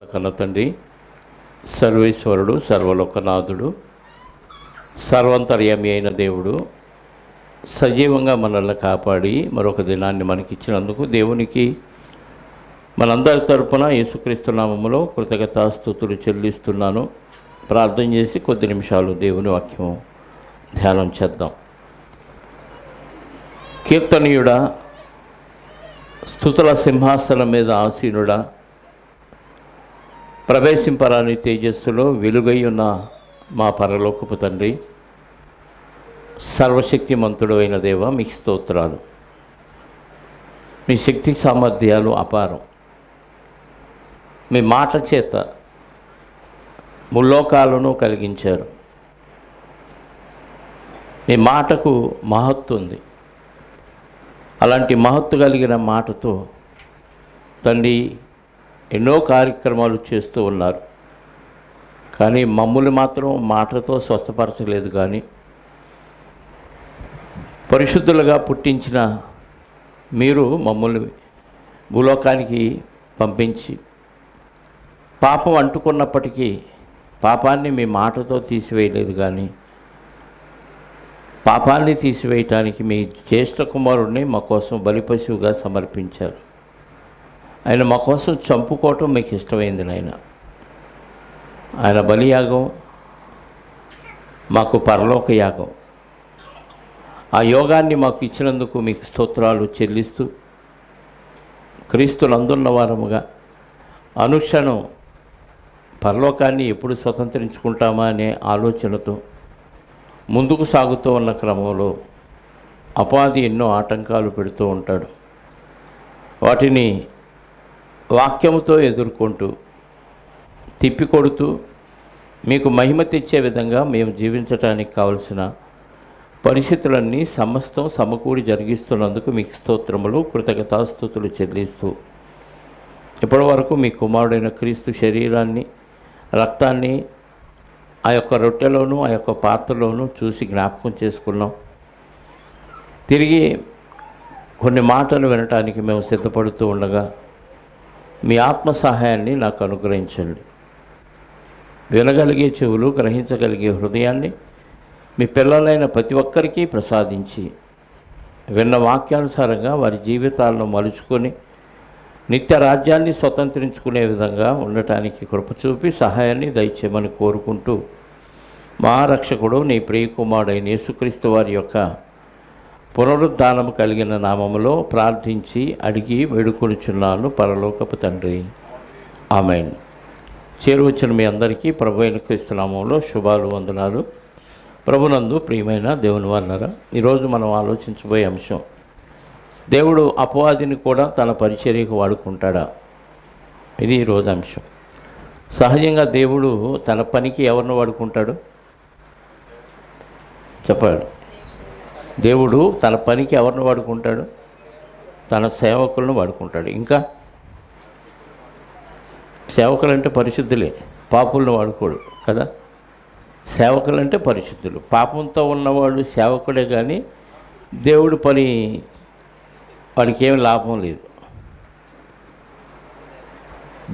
కన్న తండ్రి, సర్వేశ్వరుడు, సర్వలోకనాథుడు, సర్వంతర్యామి అయిన దేవుడు సజీవంగా మనల్ని కాపాడి మరొక దినాన్ని మనకిచ్చినందుకు దేవునికి మనందరి తరపున యేసుక్రీస్తు నామములో కృతజ్ఞతాస్తుతులు చెల్లిస్తున్నాను. ప్రార్థన చేసి కొద్ది నిమిషాలు దేవుని వాక్యం ధ్యానం చేద్దాం. కీర్తనీయుడా, స్తుతుల సింహాసనం మీద ఆసీనుడా, ప్రవేశింపరాని తేజస్సులో వెలుగై ఉన్న మా పరలోకపు తండ్రి, సర్వశక్తిమంతుడు అయిన దేవ, మీకు స్తోత్రాలు. మీ శక్తి సామర్థ్యాలు అపారం. మీ మాట చేత ముల్లోకాలను కలిగించారు. మీ మాటకు మహత్తు ఉంది. అలాంటి మహత్తు కలిగిన మాటతో తండ్రి ఎన్నో కార్యక్రమాలు చేస్తూ ఉన్నారు. కానీ మమ్మల్ని మాత్రం మాటతో స్వస్థపరచలేదు. కానీ పరిశుద్ధులుగా పుట్టించిన మీరు మమ్మల్ని భూలోకానికి పంపించి పాపం అంటుకున్నప్పటికీ పాపాన్ని మీ మాటతో తీసివేయలేదు. కానీ పాపాన్ని తీసివేయటానికి మీ జ్యేష్ఠ కుమారుడిని మా కోసం బలిపశువుగా సమర్పించారు. ఆయన మా కోసం చంపుకోవటం మీకు ఇష్టమైంది నాయన. ఆయన బలియాగం మాకు పరలోక యాగం. ఆ యోగాన్ని మాకు ఇచ్చినందుకు మీకు స్తోత్రాలు చెల్లిస్తూ, క్రీస్తునందున్న వారముగా అనుక్షణం పరలోకాన్ని ఎప్పుడు స్వతంత్రించుకుంటామా అనే ఆలోచనతో ముందుకు సాగుతూ ఉన్న క్రమంలో అపవాది ఎన్నో ఆటంకాలు పెడుతూ ఉంటాడు. వాటిని వాక్యముతో ఎదుర్కొంటూ తిప్పికొడుతూ మీకు మహిమ తెచ్చే విధంగా మేము జీవించడానికి కావలసిన పరిస్థితులన్నీ సమస్తం సమకూడి జరిగిస్తున్నందుకు మీకు స్తోత్రములు, కృతజ్ఞతాస్తుతులు చెల్లిస్తూ ఇప్పటి వరకు మీ కుమారుడైన క్రీస్తు శరీరాన్ని, రక్తాన్ని ఆ యొక్క రొట్టెలోనూ ఆ యొక్క పాత్రలోనూ చూసి జ్ఞాపకం చేసుకున్నాం. తిరిగి కొన్ని మాటలు వినటానికి మేము సిద్ధపడుతూ ఉండగా మీ ఆత్మ సహాయాన్ని నాకు అనుగ్రహించండి. వినగలిగే చెవులు, గ్రహించగలిగే హృదయాన్ని మీ పిల్లలైన ప్రతి ఒక్కరికి ప్రసాదించి విన్న వాక్యానుసారంగా వారి జీవితాలను మలుచుకొని నిత్య రాజ్యాన్ని స్వతంత్రించుకునే విధంగా ఉండటానికి కృప చూపి సహాయాన్ని దయచేయమని కోరుకుంటూ మా రక్షకుడు నీ ప్రియకుమారుడైన యేసుక్రీస్తు వారి యొక్క పునరుద్ధానము కలిగిన నామములో ప్రార్థించి అడిగి వేడుకొనుచున్నాను పరలోకపు తండ్రి, ఆమేన్. చేరువచ్చిన మీ అందరికీ ప్రభు అయిన క్రీస్తు నామములో శుభాలు, వందనాలు. ప్రభునందు ప్రియమైన దేవుని వారులారా, ఈరోజు మనం ఆలోచించబోయే అంశం, దేవుడు అపవాదిని కూడా తన పరిచర్యకు వాడుకుంటాడా? ఇది ఈరోజు అంశం. సహజంగా దేవుడు తన పనికి ఎవరిని వాడుకుంటాడు చెప్పాడు. దేవుడు తన పనికి ఎవరిని వాడుకుంటాడు? తన సేవకులను వాడుకుంటాడు. ఇంకా సేవకులంటే పరిశుద్ధులే, పాపులను వాడుకోడు కదా. సేవకులంటే పరిశుద్ధులు. పాపంతో ఉన్నవాడు సేవకుడే, కానీ దేవుడు పని వాడికి ఏమి లాభం లేదు.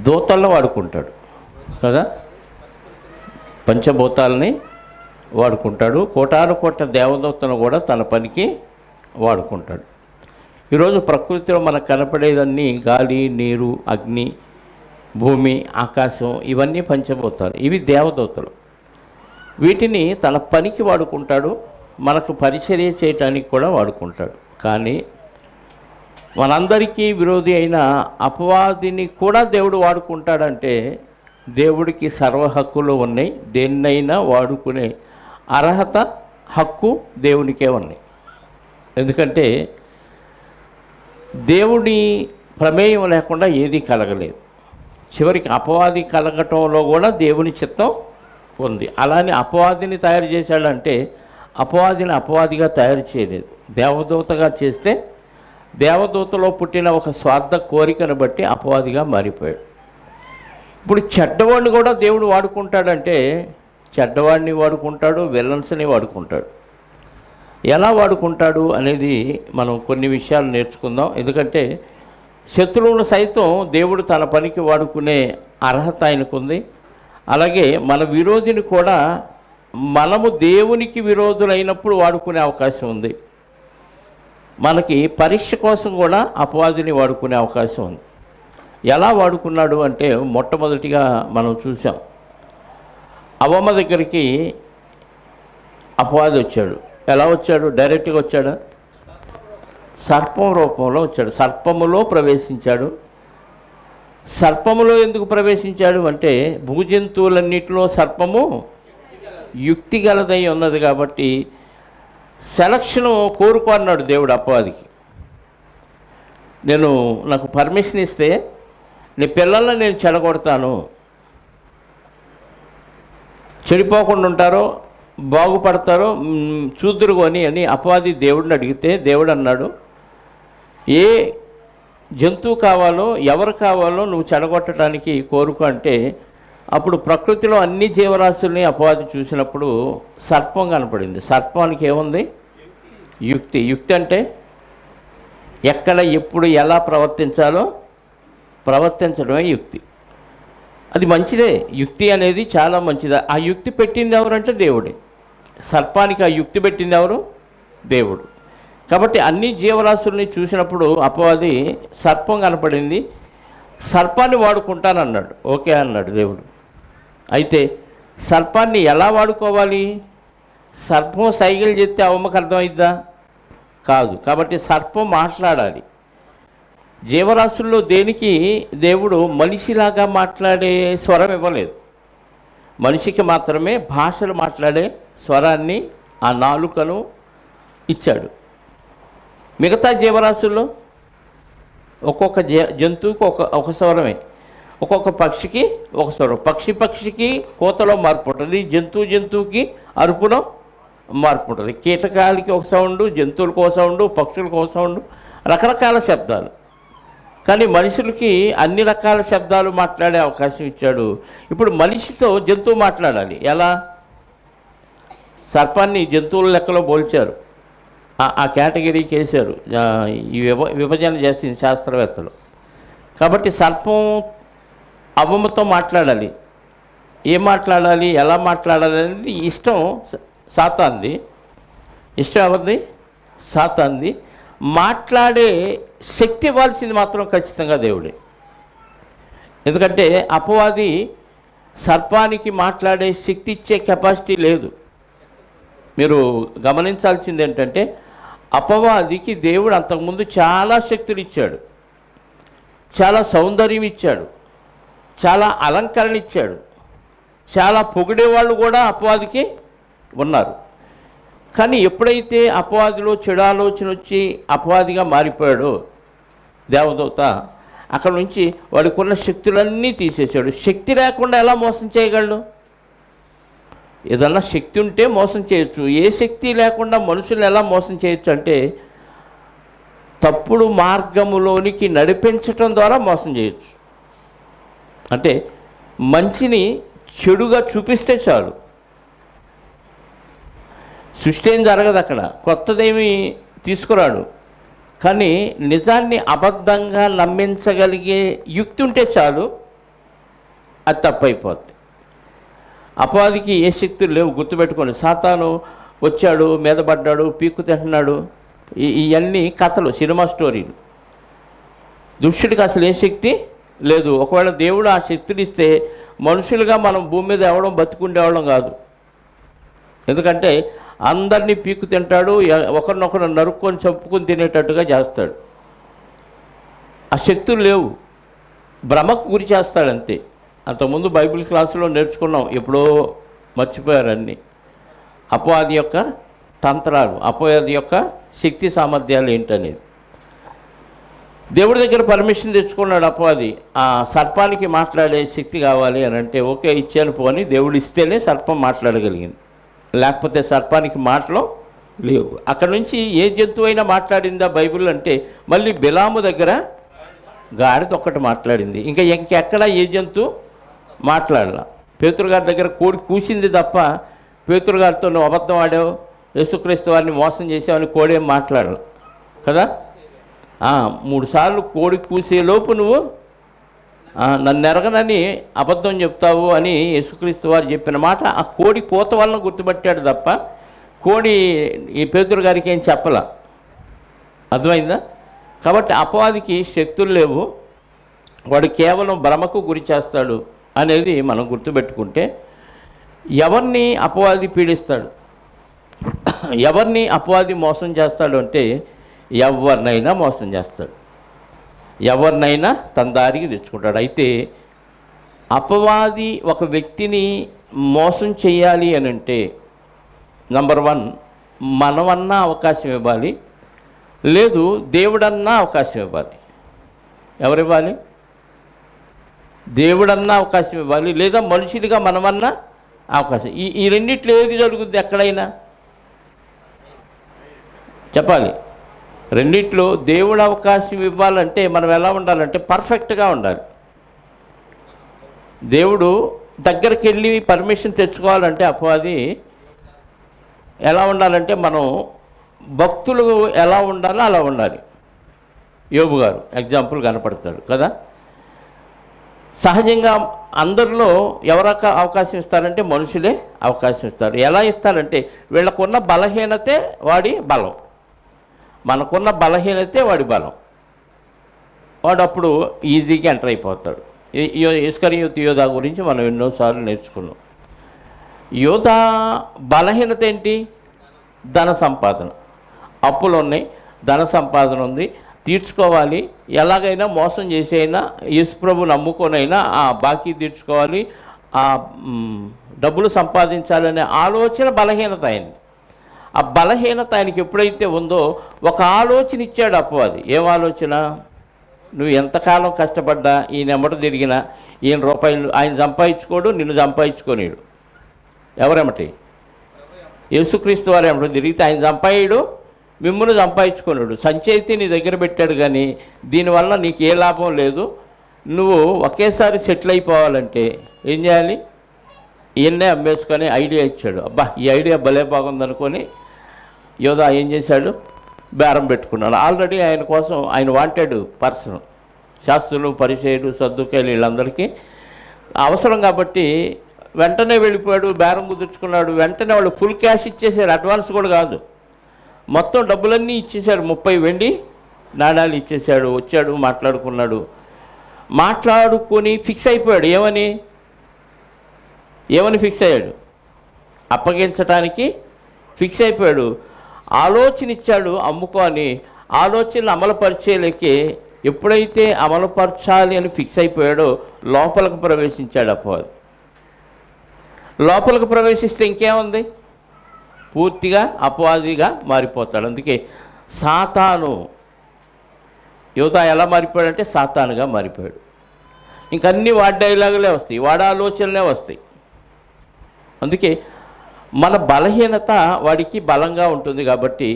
దూతలను వాడుకుంటాడు కదా, పంచభూతాలని వాడుకుంటాడు. కోటాను కోట్ల దేవదూతను కూడా తన పనికి వాడుకుంటాడు. ఈరోజు ప్రకృతిలో మనకు కనపడేదన్నీ గాలి, నీరు, అగ్ని, భూమి, ఆకాశం, ఇవన్నీ పంచభూతాలు. ఇవి దేవదూతలు. వీటిని తన పనికి వాడుకుంటాడు, మనకు పరిచర్య చేయటానికి కూడా వాడుకుంటాడు. కానీ మనందరికీ విరోధి అయిన అపవాదిని కూడా దేవుడు వాడుకుంటాడంటే దేవుడికి సర్వ హక్కులు ఉన్నాయి. దేన్నైనా వాడుకునే అర్హత, హక్కు దేవునికే ఉన్నాయి. ఎందుకంటే దేవుని ప్రమేయం లేకుండా ఏది కలగలేదు. చివరికి అపవాది కలగటంలో కూడా దేవుని చిత్తం ఉంది. అలానే అపవాదిని తయారు చేశాడంటే అపవాదిని అపవాదిగా తయారు చేయలేదు, దేవదూతగా చేస్తే దేవదూతలో పుట్టిన ఒక స్వార్థ కోరికను బట్టి అపవాదిగా మారిపోయాడు. ఇప్పుడు చెడ్డవాడిని కూడా దేవుడు వాడుకుంటాడంటే చెడ్డవాడిని వాడుకుంటాడు, విలన్స్ని వాడుకుంటాడు. ఎలా వాడుకుంటాడు అనేది మనం కొన్ని విషయాలు నేర్చుకుందాం. ఎందుకంటే శత్రువును సైతం దేవుడు తన పనికి వాడుకునే అర్హత ఆయనకుంది. అలాగే మన విరోధిని కూడా మనము దేవునికి విరోధులైనప్పుడు వాడుకునే అవకాశం ఉంది. మనకి పరీక్ష కోసం కూడా అపవాదిని వాడుకునే అవకాశం ఉంది. ఎలా వాడుకున్నాడు అంటే, మొట్టమొదటిగా మనం చూసాం, అవ్వమ్మ దగ్గరికి అపవాది వచ్చాడు. ఎలా వచ్చాడు? డైరెక్ట్గా వచ్చాడా? సర్పం రూపంలో వచ్చాడు. సర్పములో ప్రవేశించాడు. సర్పములో ఎందుకు ప్రవేశించాడు అంటే, భూజంతువులన్నిటిలో సర్పము యుక్తి గలదై ఉన్నది కాబట్టి సెలక్షను కోరుకో అన్నాడు దేవుడు అపవాదికి. నాకు పర్మిషన్ ఇస్తే నీ పిల్లల్ని నేను చెడగొడతాను, చెడిపోకుండా ఉంటారో బాగుపడతారో చూద్దురుకొని అని అపవాది దేవుడిని అడిగితే, దేవుడు అన్నాడు, ఏ జంతువు కావాలో ఎవరు కావాలో నువ్వు చెడగొట్టడానికి కోరుకో అంటే, అప్పుడు ప్రకృతిలో అన్ని జీవరాశుల్ని అపవాది చూసినప్పుడు సర్పం కనపడింది. సర్పానికి ఏముంది? యుక్తి. యుక్తి అంటే ఎక్కడ ఎప్పుడు ఎలా ప్రవర్తించాలో ప్రవర్తించడమే యుక్తి. అది మంచిదే. యుక్తి అనేది చాలా మంచిది. ఆ యుక్తి పెట్టింది ఎవరంటే దేవుడే. సర్పానికి ఆ యుక్తి పెట్టింది ఎవరు? దేవుడు. కాబట్టి అన్ని జీవరాశుల్ని చూసినప్పుడు అపవాది సర్పం కనపడింది. సర్పాన్ని వాడుకుంటానన్నాడు. ఓకే అన్నాడు దేవుడు. అయితే సర్పాన్ని ఎలా వాడుకోవాలి? సర్పం సైకిల్ చెప్తే అవ్వమ్మకి అర్థమైద్దా? కాదు. కాబట్టి సర్పం మాట్లాడాలి. జీవరాశుల్లో దేనికి దేవుడు మనిషిలాగా మాట్లాడే స్వరం ఇవ్వలేదు. మనిషికి మాత్రమే భాషలు మాట్లాడే స్వరాన్ని, ఆ నాలుకను ఇచ్చాడు. మిగతా జీవరాశుల్లో ఒక్కొక్క జంతువుకి ఒక స్వరమే, ఒక్కొక్క పక్షికి ఒక స్వరం. పక్షికి కోతలో మార్పు ఉంటుంది, జంతువుకి అరుపులో మార్పు ఉంటుంది. కీటకాలకి ఒక సౌండు, జంతువులకు ఒక సౌండు, పక్షులకు ఒక సౌండు, రకరకాల శబ్దాలు. కానీ మనుషులకి అన్ని రకాల శబ్దాలు మాట్లాడే అవకాశం ఇచ్చాడు. ఇప్పుడు మనిషితో జంతువు మాట్లాడాలి. ఎలా? సర్పాన్ని జంతువుల లెక్కలో పోల్చారు, ఆ కేటగిరీకి వేశారు. ఈ విభజన చేసింది శాస్త్రవేత్తలు. కాబట్టి సర్పం అవ్వమ్మతో మాట్లాడాలి. ఏం మాట్లాడాలి, ఎలా మాట్లాడాలి అనేది ఇష్టం సాతాంది. ఇష్టం ఎవరిది? సాతాంది. మాట్లాడే శక్తి ఇవ్వాల్సింది మాత్రం ఖచ్చితంగా దేవుడే. ఎందుకంటే అపవాది సర్పానికి మాట్లాడే శక్తి ఇచ్చే కెపాసిటీ లేదు. మీరు గమనించాల్సింది ఏంటంటే, అపవాదికి దేవుడు అంతకుముందు చాలా శక్తులు ఇచ్చాడు, చాలా సౌందర్యం ఇచ్చాడు, చాలా అలంకరణ ఇచ్చాడు, చాలా పొగిడేవాళ్ళు కూడా అపవాదికి ఉన్నారు. కానీ ఎప్పుడైతే అపవాదిలో చెడు ఆలోచన వచ్చి అపవాదిగా మారిపోయాడో దేవదూత, అక్కడ నుంచి వాడికి ఉన్న శక్తులన్నీ తీసేశాడు. శక్తి లేకుండా ఎలా మోసం చేయగలడు? ఏదన్నా శక్తి ఉంటే మోసం చేయొచ్చు. ఏ శక్తి లేకుండా మనుషులను ఎలా మోసం చేయొచ్చు అంటే, తప్పుడు మార్గములోనికి నడిపించటం ద్వారా మోసం చేయొచ్చు. అంటే మంచిని చెడుగా చూపిస్తే చాలు. సృష్టి ఏం జరగదు, అక్కడ కొత్తదేమి తీసుకురాడు. కానీ నిజాన్ని అబద్ధంగా నమ్మించగలిగే యుక్తి ఉంటే చాలు, అది తప్పైపోద్ది. అపవాదికి ఏ శక్తులు లేవు, గుర్తుపెట్టుకోండి. సాతాను వచ్చాడు, మీద పడ్డాడు, పీక్కు తింటున్నాడు, ఇవన్నీ కథలు, సినిమా స్టోరీలు. దుష్టుడికి అసలు ఏ శక్తి లేదు. ఒకవేళ దేవుడు ఆ శక్తులు ఇస్తే మనుషులుగా మనం భూమి మీద ఎవడం బతుకుండేవాళ్ళం కాదు. ఎందుకంటే అందరినీ పీక్కు తింటాడు, ఒకరినొకరు నరుక్కొని చంపుకొని తినేటట్టుగా చేస్తాడు. ఆ శక్తులు లేవు, భ్రమకు గురి చేస్తాడంతే. అంతకుముందు బైబిల్ క్లాసులో నేర్చుకున్నాం, ఎప్పుడో మర్చిపోయారన్నీ. అపవాది యొక్క తంత్రాలు, అపవాది యొక్క శక్తి సామర్థ్యాలు ఏంటనేది. దేవుడి దగ్గర పర్మిషన్ తెచ్చుకున్నాడు అపవాది. ఆ సర్పానికి మాట్లాడే శక్తి కావాలి అని అంటే, ఓకే ఇచ్చాను పోని, దేవుడు ఇస్తేనే సర్పం మాట్లాడగలిగింది, లేకపోతే సర్పానికి మాటలు లేవు. అక్కడ నుంచి ఏ జంతువు అయినా మాట్లాడిందా బైబిల్ అంటే, మళ్ళీ బిలాము దగ్గర గాడిద ఒక్కటి మాట్లాడింది. ఇంకెక్కడ ఏ జంతువు మాట్లాడలా. పేతురుగారి దగ్గర కోడి కూసింది తప్ప, పేతురుగారితో నువ్వు అబద్ధం ఆడావు, యేసుక్రీస్తు వారిని మోసం చేసావని కోడేం మాట్లాడాలి కదా. 3 సార్లు కోడి కూసేలోపు నువ్వు నన్ను ఎరగనని అబద్ధం చెప్తావు అని యేసుక్రీస్తు వారు చెప్పిన మాట ఆ కోడి కూత వలన గుర్తుపట్టాడు తప్ప కోడి ఈ పేతురు గారికి ఏం చెప్పలా. అర్థమైందా? కాబట్టి అపవాదికి శక్తులు లేవు, వాడు కేవలం భ్రమకు గురి చేస్తాడు అనేది మనం గుర్తుపెట్టుకుంటే, ఎవరిని అపవాది పీడిస్తాడు, ఎవరిని అపవాది మోసం చేస్తాడు అంటే ఎవరినైనా మోసం చేస్తాడు, ఎవరినైనా తన దారికి తెచ్చుకుంటాడు. అయితే అపవాది ఒక వ్యక్తిని మోసం చేయాలి అని అంటే నంబర్ 1 మనమన్నా అవకాశం ఇవ్వాలి, లేదు దేవుడన్నా అవకాశం ఇవ్వాలి. ఎవరివ్వాలి? దేవుడన్నా అవకాశం ఇవ్వాలి, లేదా మనుషులుగా మనమన్నా అవకాశం. ఈ రెండిట్లో ఏది జరుగుద్ది ఎక్కడైనా చెప్పాలి. రెండిట్లో దేవుడు అవకాశం ఇవ్వాలంటే మనం ఎలా ఉండాలంటే పర్ఫెక్ట్గా ఉండాలి. దేవుడు దగ్గరికి వెళ్ళి పర్మిషన్ తెచ్చుకోవాలంటే అపవాది ఎలా ఉండాలంటే మనం భక్తులు ఎలా ఉండాలో అలా ఉండాలి. యోబు గారు ఎగ్జాంపుల్ కనపడతాడు కదా. సహజంగా అందరిలో ఎవరికి అవకాశం ఇస్తారంటే మనుషులే అవకాశం ఇస్తారు. ఎలా ఇస్తారంటే వీళ్ళకున్న బలహీనతే వాడి బలం, మనకున్న బలహీనతే వాడి బలం. వాడు అప్పుడు ఈజీగా ఎంటర్ అయిపోతాడు. ఇస్కరియోతు యోధా గురించి మనం ఎన్నోసార్లు నేర్చుకున్నాం. యోధా బలహీనత ఏంటి? ధన సంపాదన. అప్పులు ఉన్నాయి, ధన సంపాదన ఉంది, తీర్చుకోవాలి, ఎలాగైనా మోసం చేసి అయినా యేసుప్రభు నమ్ముకొనైనా ఆ బాకీ తీర్చుకోవాలి, ఆ డబ్బులు సంపాదించాలనే ఆలోచన బలహీనత అయింది. ఆ బలహీనత ఆయనకి ఎప్పుడైతే ఉందో ఒక ఆలోచన ఇచ్చాడు అపవాది. ఏం ఆలోచన? నువ్వు ఎంతకాలం కష్టపడ్డా ఈయన ఎమ్మట తిరిగినా ఈయన రూపాయలు ఆయన సంపాదించుకోడు, నిన్ను సంపాదించుకోలేడు. ఎవరెమ్మటి? యేసుక్రీస్తు వారు ఎమ్మట తిరిగితే ఆయన సంపాదించడు, మిమ్మల్ని సంపాదించుకోలేడు. సంచయితే నీ దగ్గర పెట్టాడు, కానీ దీనివల్ల నీకు ఏ లాభం లేదు. నువ్వు ఒకేసారి సెటిల్ అయిపోవాలంటే ఏం చేయాలి? ఈయన్నే అమ్మేసుకొని ఐడియా ఇచ్చాడు. అబ్బా ఈ ఐడియా భలే బాగుందనుకొని యోధా ఏం చేశాడు? బేరం పెట్టుకున్నాడు. ఆల్రెడీ ఆయన కోసం ఆయన వాంటెడ్ పర్సన్, శాస్త్రులు, పరిచయులు, సద్దుకాయలు వీళ్ళందరికీ అవసరం కాబట్టి వెంటనే వెళ్ళిపోయాడు, బేరం కుదుర్చుకున్నాడు. వెంటనే వాళ్ళు ఫుల్ క్యాష్ ఇచ్చేసారు, అడ్వాన్స్ కూడా కాదు, మొత్తం డబ్బులన్నీ ఇచ్చేశాడు. 30 వెండి నాణాలు ఇచ్చేశాడు. వచ్చాడు, మాట్లాడుకున్నాడు, మాట్లాడుకొని ఫిక్స్ అయిపోయాడు. ఏమని ఫిక్స్ అయ్యాడు? అప్పగించడానికి ఫిక్స్ అయిపోయాడు. ఆలోచన ఇచ్చాడు అమ్ముకో అని. ఆలోచనలు అమలుపరిచేలకి ఎప్పుడైతే అమలుపరచాలి అని ఫిక్స్ అయిపోయాడో లోపలికి ప్రవేశించాడు అపవాది. లోపలికి ప్రవేశిస్తే ఇంకేముంది? పూర్తిగా అపవాదిగా మారిపోతాడు. అందుకే సాతాను యోధా ఎలా మారిపోయాడంటే సాతానుగా మారిపోయాడు. ఇంకన్నీ వాడి డైలాగులే వస్తాయి, వాడి ఆలోచనలే వస్తాయి. అందుకే మన బలహీనత వాడికి బలంగా ఉంటుంది కాబట్టి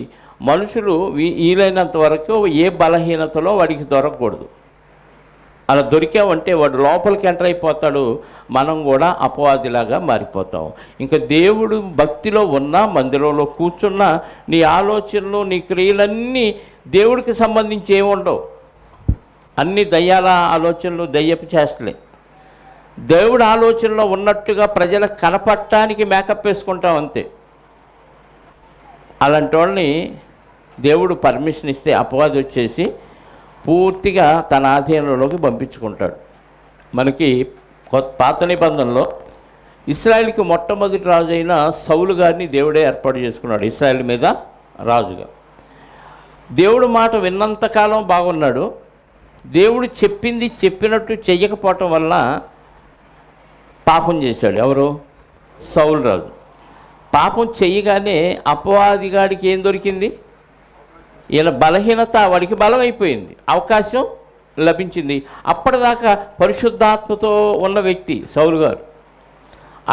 మనుషులు వీలైనంత వరకు ఏ బలహీనతలో వాడికి దొరకకూడదు. అలా దొరికామంటే వాడు లోపలికి ఎంటర్ అయిపోతాడు, మనం కూడా అపవాదిలాగా మారిపోతాం. ఇంకా దేవుడు భక్తిలో ఉన్నా, మందిరంలో కూర్చున్నా, నీ ఆలోచనలు, నీ క్రియలన్నీ దేవుడికి సంబంధించి ఏముండవు. అన్ని దయ్యాల ఆలోచనలు, దయ్యపు చేష్టలే. దేవుడు ఆలోచనలో ఉన్నట్టుగా ప్రజలకు కనపడటానికి మేకప్ వేసుకుంటాం అంతే. అలాంటి వాళ్ళని దేవుడు పర్మిషన్ ఇస్తే అపవాది వచ్చేసి పూర్తిగా తన ఆధీనంలోకి పంపించుకుంటాడు. మనకి పాత నిబంధనలో ఇశ్రాయేలుకి మొట్టమొదటి రాజు అయిన సౌలు గారిని దేవుడే ఏర్పాటు చేసుకున్నాడు ఇశ్రాయేల్ మీద రాజుగా. దేవుడు మాట విన్నంతకాలం బాగున్నాడు. దేవుడు చెప్పింది చెప్పినట్టు చెయ్యకపోవటం వల్ల పాపం చేశాడు. ఎవరు? సౌలు రాజు. పాపం చెయ్యగానే అపవాదిగాడికి ఏం దొరికింది? ఈయన బలహీనత వాడికి బలం అయిపోయింది, అవకాశం లభించింది. అప్పటిదాకా పరిశుద్ధాత్మతో ఉన్న వ్యక్తి సౌలు గారు.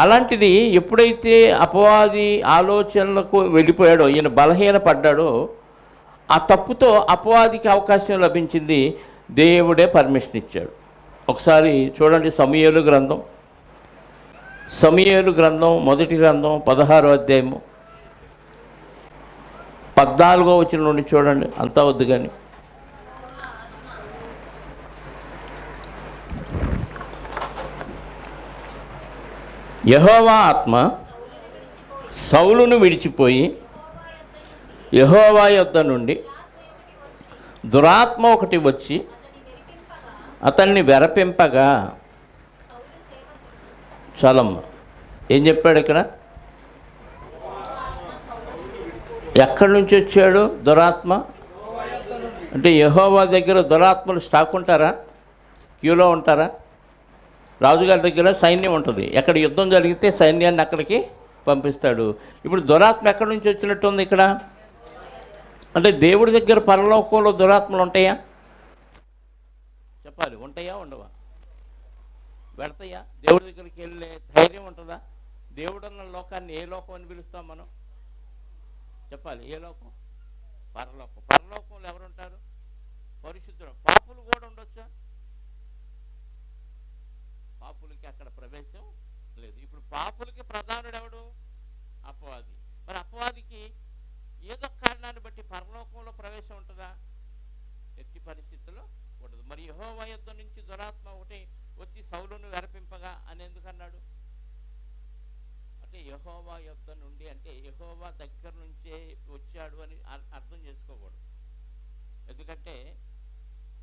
అలాంటిది ఎప్పుడైతే అపవాది ఆలోచనలకు వెళ్ళిపోయాడో, ఈయన బలహీన పడ్డాడో, ఆ తప్పుతో అపవాదికి అవకాశం లభించింది. దేవుడే పర్మిషన్ ఇచ్చాడు. ఒకసారి చూడండి, సమూయేలు గ్రంథం మొదటి గ్రంథం 16వ అధ్యాయము 14వ వచనం నుండి చూడండి. అంతా వద్దు కానీ యెహోవా ఆత్మ సౌలును విడిచిపోయి యెహోవా యొద్ద నుండి దురాత్మ ఒకటి వచ్చి అతన్ని వెరపింపగా. చాలమ్మ, ఏం చెప్పాడు ఇక్కడ? ఎక్కడి నుంచి వచ్చాడు దురాత్మ అంటే? యెహోవా దగ్గర దురాత్మలు స్టాక్ ఉంటారా? క్యూలో ఉంటారా? రాజుగారి దగ్గర సైన్యం ఉంటుంది. ఎక్కడ యుద్ధం జరిగితే సైన్యాన్ని అక్కడికి పంపిస్తాడు. ఇప్పుడు దురాత్మ ఎక్కడి నుంచి వచ్చినట్టు ఉంది ఇక్కడ? అంటే దేవుడి దగ్గర పరలోకంలో దురాత్మలు ఉంటాయా? చెప్పాలి. ఉంటాయా ఉండవా? పెడతాయా? దేవుడి దగ్గరికి వెళ్ళే ధైర్యం ఉంటుందా? దేవుడున్న లోకాన్ని ఏ లోకం అని పిలుస్తాం మనం? చెప్పాలి. ఏ లోకం? పరలోకం. పరలోకంలో ఎవరుంటారు? పరిశుద్ధుడు. పాపులు కూడా ఉండొచ్చా? పాపులకి అక్కడ ప్రవేశం లేదు. ఇప్పుడు పాపులకి ప్రధానుడు ఎవడు? అపవాది. మరి అపవాదికి ఏదో కారణాన్ని బట్టి పరలోకంలో ప్రవేశం ఉంటుందా? ఎట్టి పరిస్థితుల్లో ఉండదు. మరి యెహోవా యొద్ద నుంచి దురాత్మ ఒకటి వచ్చి సౌలును వెరపింపగా అని ఎందుకన్నాడు? అంటే యెహోవా యొద్ద నుండి అంటే యెహోవా దగ్గర నుంచే వచ్చాడు అని అర్థం చేసుకోకూడదు. ఎందుకంటే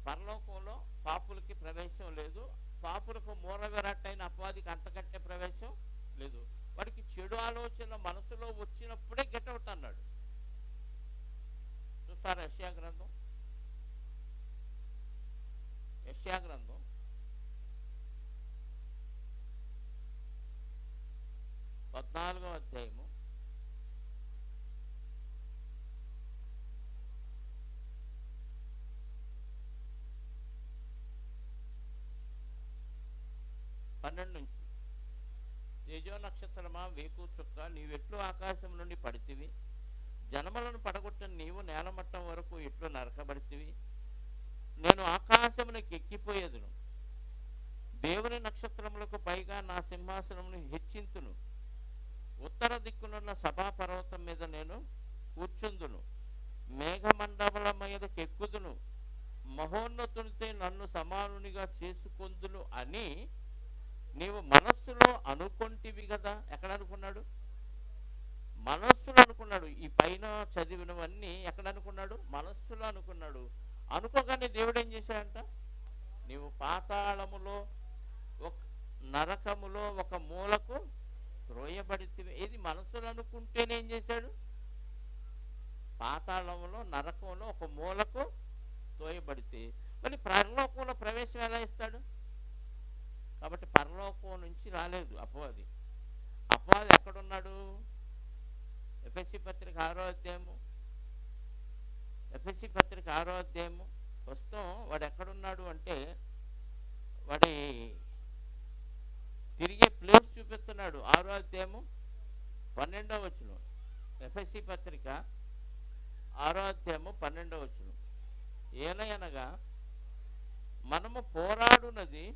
పరలోకంలో పాపులకి ప్రవేశం లేదు. పాపులకు మూల విరాట్టైన అపవాదికి అంతకంటే ప్రవేశం లేదు. వాడికి చెడు ఆలోచన మనసులో వచ్చినప్పుడే గెటౌట్ అన్నాడు. చూస్తారా యెషయా గ్రంథం? యెషయా గ్రంథం 14వ అధ్యాయము 12 నుంచి. తేజో నక్షత్రమా, వేకు చుక్క, నీవెట్లు ఆకాశం నుండి పడితివి, జనములను పడగొట్టిన నీవు నేలమట్టం వరకు ఎట్లు నరకబడితివి. నేను ఆకాశమునకు ఎక్కిపోయేదును, దేవుని నక్షత్రములకు పైగా నా సింహాసనమును హెచ్చింతును. ఉత్తర దిక్కునున్న సభాపర్వతం మీద నేను కూర్చుందును, మేఘమండముల మీదకి ఎక్కుదును, మహోన్నతునితో నన్ను సమానునిగా చేసుకొందును అని నీవు మనస్సులో అనుకొంటివి కదా. ఎక్కడ అనుకున్నాడు? మనస్సులో అనుకున్నాడు. ఈ పైన చదివినవన్నీ ఎక్కడ అనుకున్నాడు? మనస్సులో అనుకున్నాడు. అనుకోగానే దేవుడు ఏం చేశాడంట? నీవు పాతాళములో ఒక నరకములో ఒక మూలకు త్రోయబడితే. ఏది మనస్సులో అనుకుంటేనే ఏం చేశాడు? పాతాళములో నరకంలో ఒక మూలకు త్రోయబడితే మరి పరలోకంలో ప్రవేశం ఎలా ఇస్తాడు? కాబట్టి పరలోకం నుంచి రాలేదు అపవాది. అపవాది ఎక్కడున్నాడు? ఎఫెసీ పత్రిక 6వ అధ్యాయము, ఎఫెసీ పత్రిక 6వ అధ్యాయము ప్రస్తుతం వాడు ఎక్కడున్నాడు అంటే వాడి తిరిగే ప్లేస్ చూపిస్తున్నాడు. 6వ అధ్యాయము 12వ వచనం. ఎఫెసీ పత్రిక 6వ అధ్యాయము 12వ వచనం. ఏలయనగా మనము పోరాడునది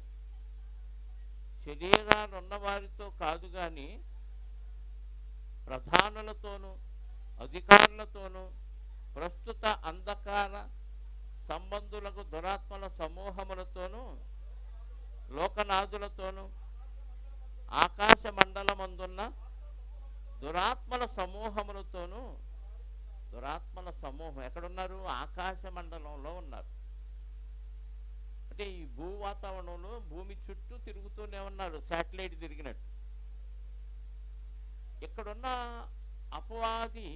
శరీరాలు ఉన్నవారితో కాదు గాని ప్రధానులతోనూ అధికారులతోనూ ప్రస్తుత అంధకార సంబంధులకు దురాత్మల సమూహములతోనూ లోకనాథులతోనూ ఆకాశ మండలమందున్న దురాత్మల సమూహములతోనూ. దురాత్మల సమూహం ఎక్కడున్నారు? ఆకాశ మండలంలో ఉన్నారు. అంటే ఈ భూ వాతావరణంలో భూమి చుట్టూ తిరుగుతూనే ఉన్నారు, శాటిలైట్ తిరిగినట్టు. ఇక్కడున్న అపవాది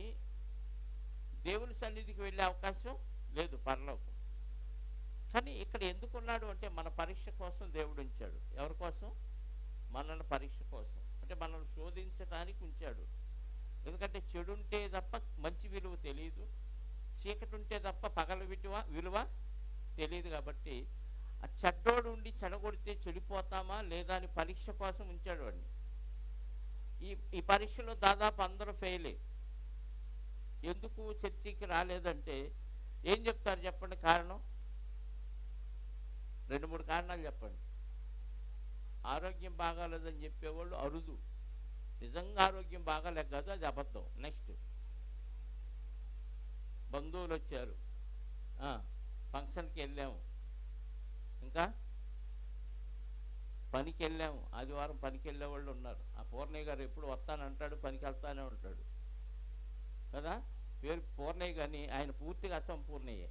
దేవుని సన్నిధికి వెళ్ళే అవకాశం లేదు పరలోకం. కానీ ఇక్కడ ఎందుకున్నాడు అంటే మన పరీక్ష కోసం దేవుడు ఉంచాడు. ఎవరి కోసం? మనల్ని పరీక్ష కోసం, అంటే మనల్ని శోధించడానికి ఉంచాడు. ఎందుకంటే చెడు ఉంటే తప్ప మంచి విలువ తెలియదు, చీకటి ఉంటే తప్ప పగల విలువ తెలియదు. కాబట్టి ఆ చెడ్డోడు ఉండి చెడగొడితే చెడిపోతామా లేదా అని పరీక్ష కోసం ఉంచాడు వాడిని. ఈ పరీక్షలో దాదాపు అందరూ ఫెయిలే. ఎందుకు చర్చికి రాలేదంటే ఏం చెప్తారు చెప్పండి? కారణం 2-3 కారణాలు చెప్పండి. ఆరోగ్యం బాగాలేదని చెప్పేవాళ్ళు అరుదు. నిజంగా ఆరోగ్యం బాగాలేక కాదు, అది అబద్ధం. నెక్స్ట్, బంధువులు వచ్చారు, ఫంక్షన్కి వెళ్ళాము, ఇంకా పనికి వెళ్ళాము, ఆదివారం పనికి వెళ్ళే వాళ్ళు ఉన్నారు. ఆ పూర్ణయ్య గారు ఎప్పుడు వస్తానంటాడు, పనికి వెళ్తానే ఉంటాడు కదా. పేరు పూర్ణయ్య కానీ ఆయన పూర్తిగా అసంపూర్ణయ్యే.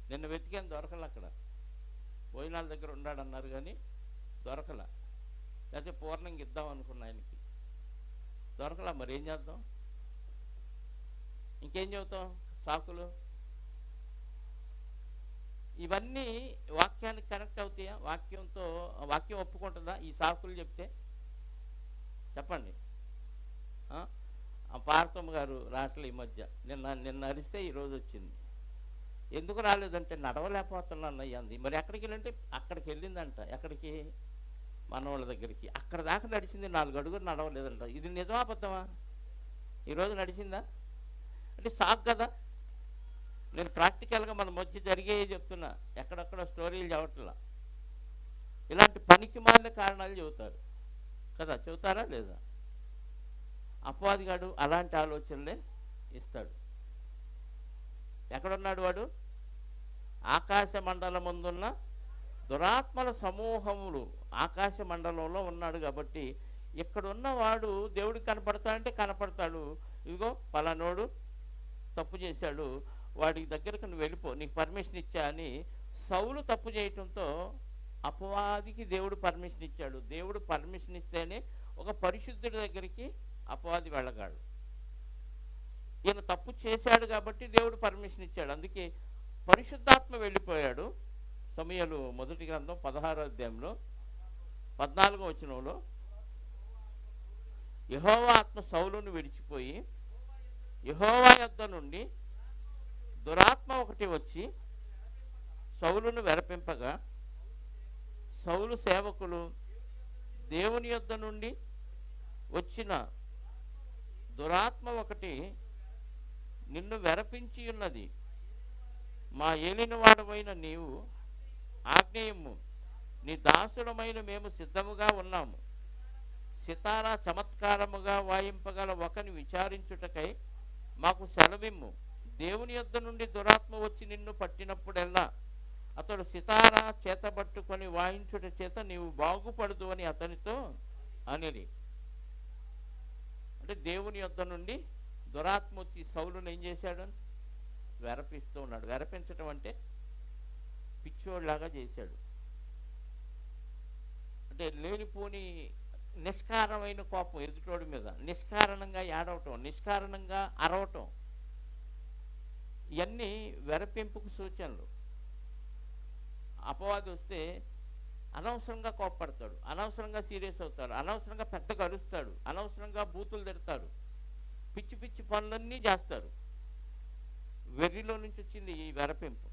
నిన్న వెతికాను, దొరకలే. అక్కడ భోజనాల దగ్గర ఉన్నాడన్నారు కానీ దొరకలా. లేకపోతే పూర్ణంగా ఇద్దాం అనుకున్నా ఆయనకి, దొరకలా. మరి ఏం చేద్దాం, ఇంకేం చెబుతాం సాకులు. ఇవన్నీ వాక్యానికి కనెక్ట్ అవుతాయా? వాక్యం ఒప్పుకుంటుందా ఈ సాకులు చెప్తే? చెప్పండి. పార్తమ్మ గారు రాష్ట్రంలో ఈ మధ్య నిన్న అరిస్తే ఈరోజు వచ్చింది. ఎందుకు రాలేదంటే నడవలేకపోతున్నాను అయ్యింది. మరి ఎక్కడికి వెళ్ళంటే అక్కడికి వెళ్ళిందంట. ఎక్కడికి? మనవాళ్ళ దగ్గరికి. అక్కడ దాకా నడిచింది, 4 అడుగులు నడవలేదంట. ఇది నిజమా అబద్ధమా? ఈరోజు నడిచిందా? అంటే సాకు కదా. నేను ప్రాక్టికల్గా మన మధ్య జరిగేవి చెప్తున్నా, ఎక్కడెక్కడ స్టోరీలు చెప్పట్లా. ఇలాంటి పనికి మాలిన కారణాలు చెబుతారు కదా. చెబుతారా లేదా? అపవాదిగాడు అలాంటి ఆలోచనలే ఇస్తాడు. ఎక్కడున్నాడు వాడు? ఆకాశ మండలం ముందున్న దురాత్మల సమూహములు ఆకాశ మండలంలో ఉన్నాడు. కాబట్టి ఇక్కడున్నవాడు దేవుడికి కనపడతాడంటే కనపడతాడు. ఇదిగో పలానోడు తప్పు చేశాడు, వాడి దగ్గరకు నువ్వు వెళ్ళిపో, నీకు పర్మిషన్ ఇచ్చా అని. సౌలు తప్పు చేయటంతో అపవాదికి దేవుడు పర్మిషన్ ఇచ్చాడు. దేవుడు పర్మిషన్ ఇస్తేనే ఒక పరిశుద్ధుడి దగ్గరికి అపవాది వెళ్ళగాడు. ఈయన తప్పు చేశాడు కాబట్టి దేవుడు పర్మిషన్ ఇచ్చాడు. అందుకే పరిశుద్ధాత్మ వెళ్ళిపోయాడు. సమూయేలు మొదటి గ్రంథం 16వ అధ్యాయంలో 14వ వచనంలో యెహోవా ఆత్మ సౌలును విడిచిపోయి యెహోవా యొద్ద నుండి దురాత్మ ఒకటి వచ్చి సౌలును వెరపింపగా సౌలు సేవకులు దేవుని యొద్ద నుండి వచ్చిన దురాత్మ ఒకటి నిన్ను వెరపించి ఉన్నది, మా ఏలినవాడవైన నీవు ఆజ్ఞేయము, నీ దాసులమైన మేము సిద్ధముగా ఉన్నాము. సితారా చమత్కారముగా వాయింపగల ఒకని విచారించుటకై మాకు సెలవిమ్ము. దేవుని యొద్ద నుండి దురాత్మ వచ్చి నిన్ను పట్టినప్పుడెల్లా అతడు సితారా చేతబట్టుకొని వాయించుట చేత నీవు బాగుపడదు అని అతనితో అనిరి. అంటే దేవుని యొద్ద నుండి దురాత్మ వచ్చి సౌలును ఏం చేశాడు? వెరపిస్తూ ఉన్నాడు. వెరపించటం అంటే పిచ్చోళ్ళలాగా చేశాడు. అంటే లేనిపోని నిష్కారణమైన కోపం ఎదుటోడి మీద, నిష్కారణంగా ఏడవటం, నిష్కారణంగా అరవటం, ఇవన్నీ వెరపింపుకు సూచనలు. అపవాది వస్తే అనవసరంగా కోప్పడతాడు, అనవసరంగా సీరియస్ అవుతాడు, అనవసరంగా పెద్దగా అరుస్తాడు, అనవసరంగా బూతులు తిడతాడు, పిచ్చి పిచ్చి పనులన్నీ చేస్తారు. వెర్రిలో నుంచి వచ్చింది ఈ వెరపింపు.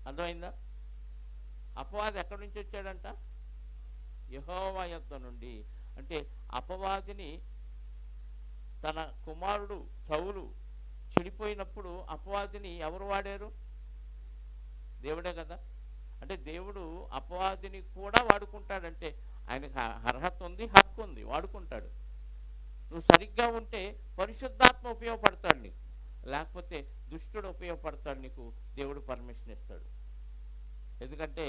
అర్థమైందా? అపవాది ఎక్కడి నుంచి వచ్చాడంట? యెహోవా యొద్ద నుండి. అంటే అపవాదిని తన కుమారుడు సౌలు చెడిపోయినప్పుడు అపవాదిని ఎవరు వాడారు? దేవుడే కదా. అంటే దేవుడు అపవాదిని కూడా వాడుకుంటాడంటే ఆయనకు అర్హత ఉంది, హక్కు ఉంది, వాడుకుంటాడు. నువ్వు సరిగ్గా ఉంటే పరిశుద్ధాత్మ ఉపయోగపడతాడు నీకు, లేకపోతే దుష్టుడు ఉపయోగపడతాడు నీకు. దేవుడు పర్మిషన్ ఇస్తాడు. ఎందుకంటే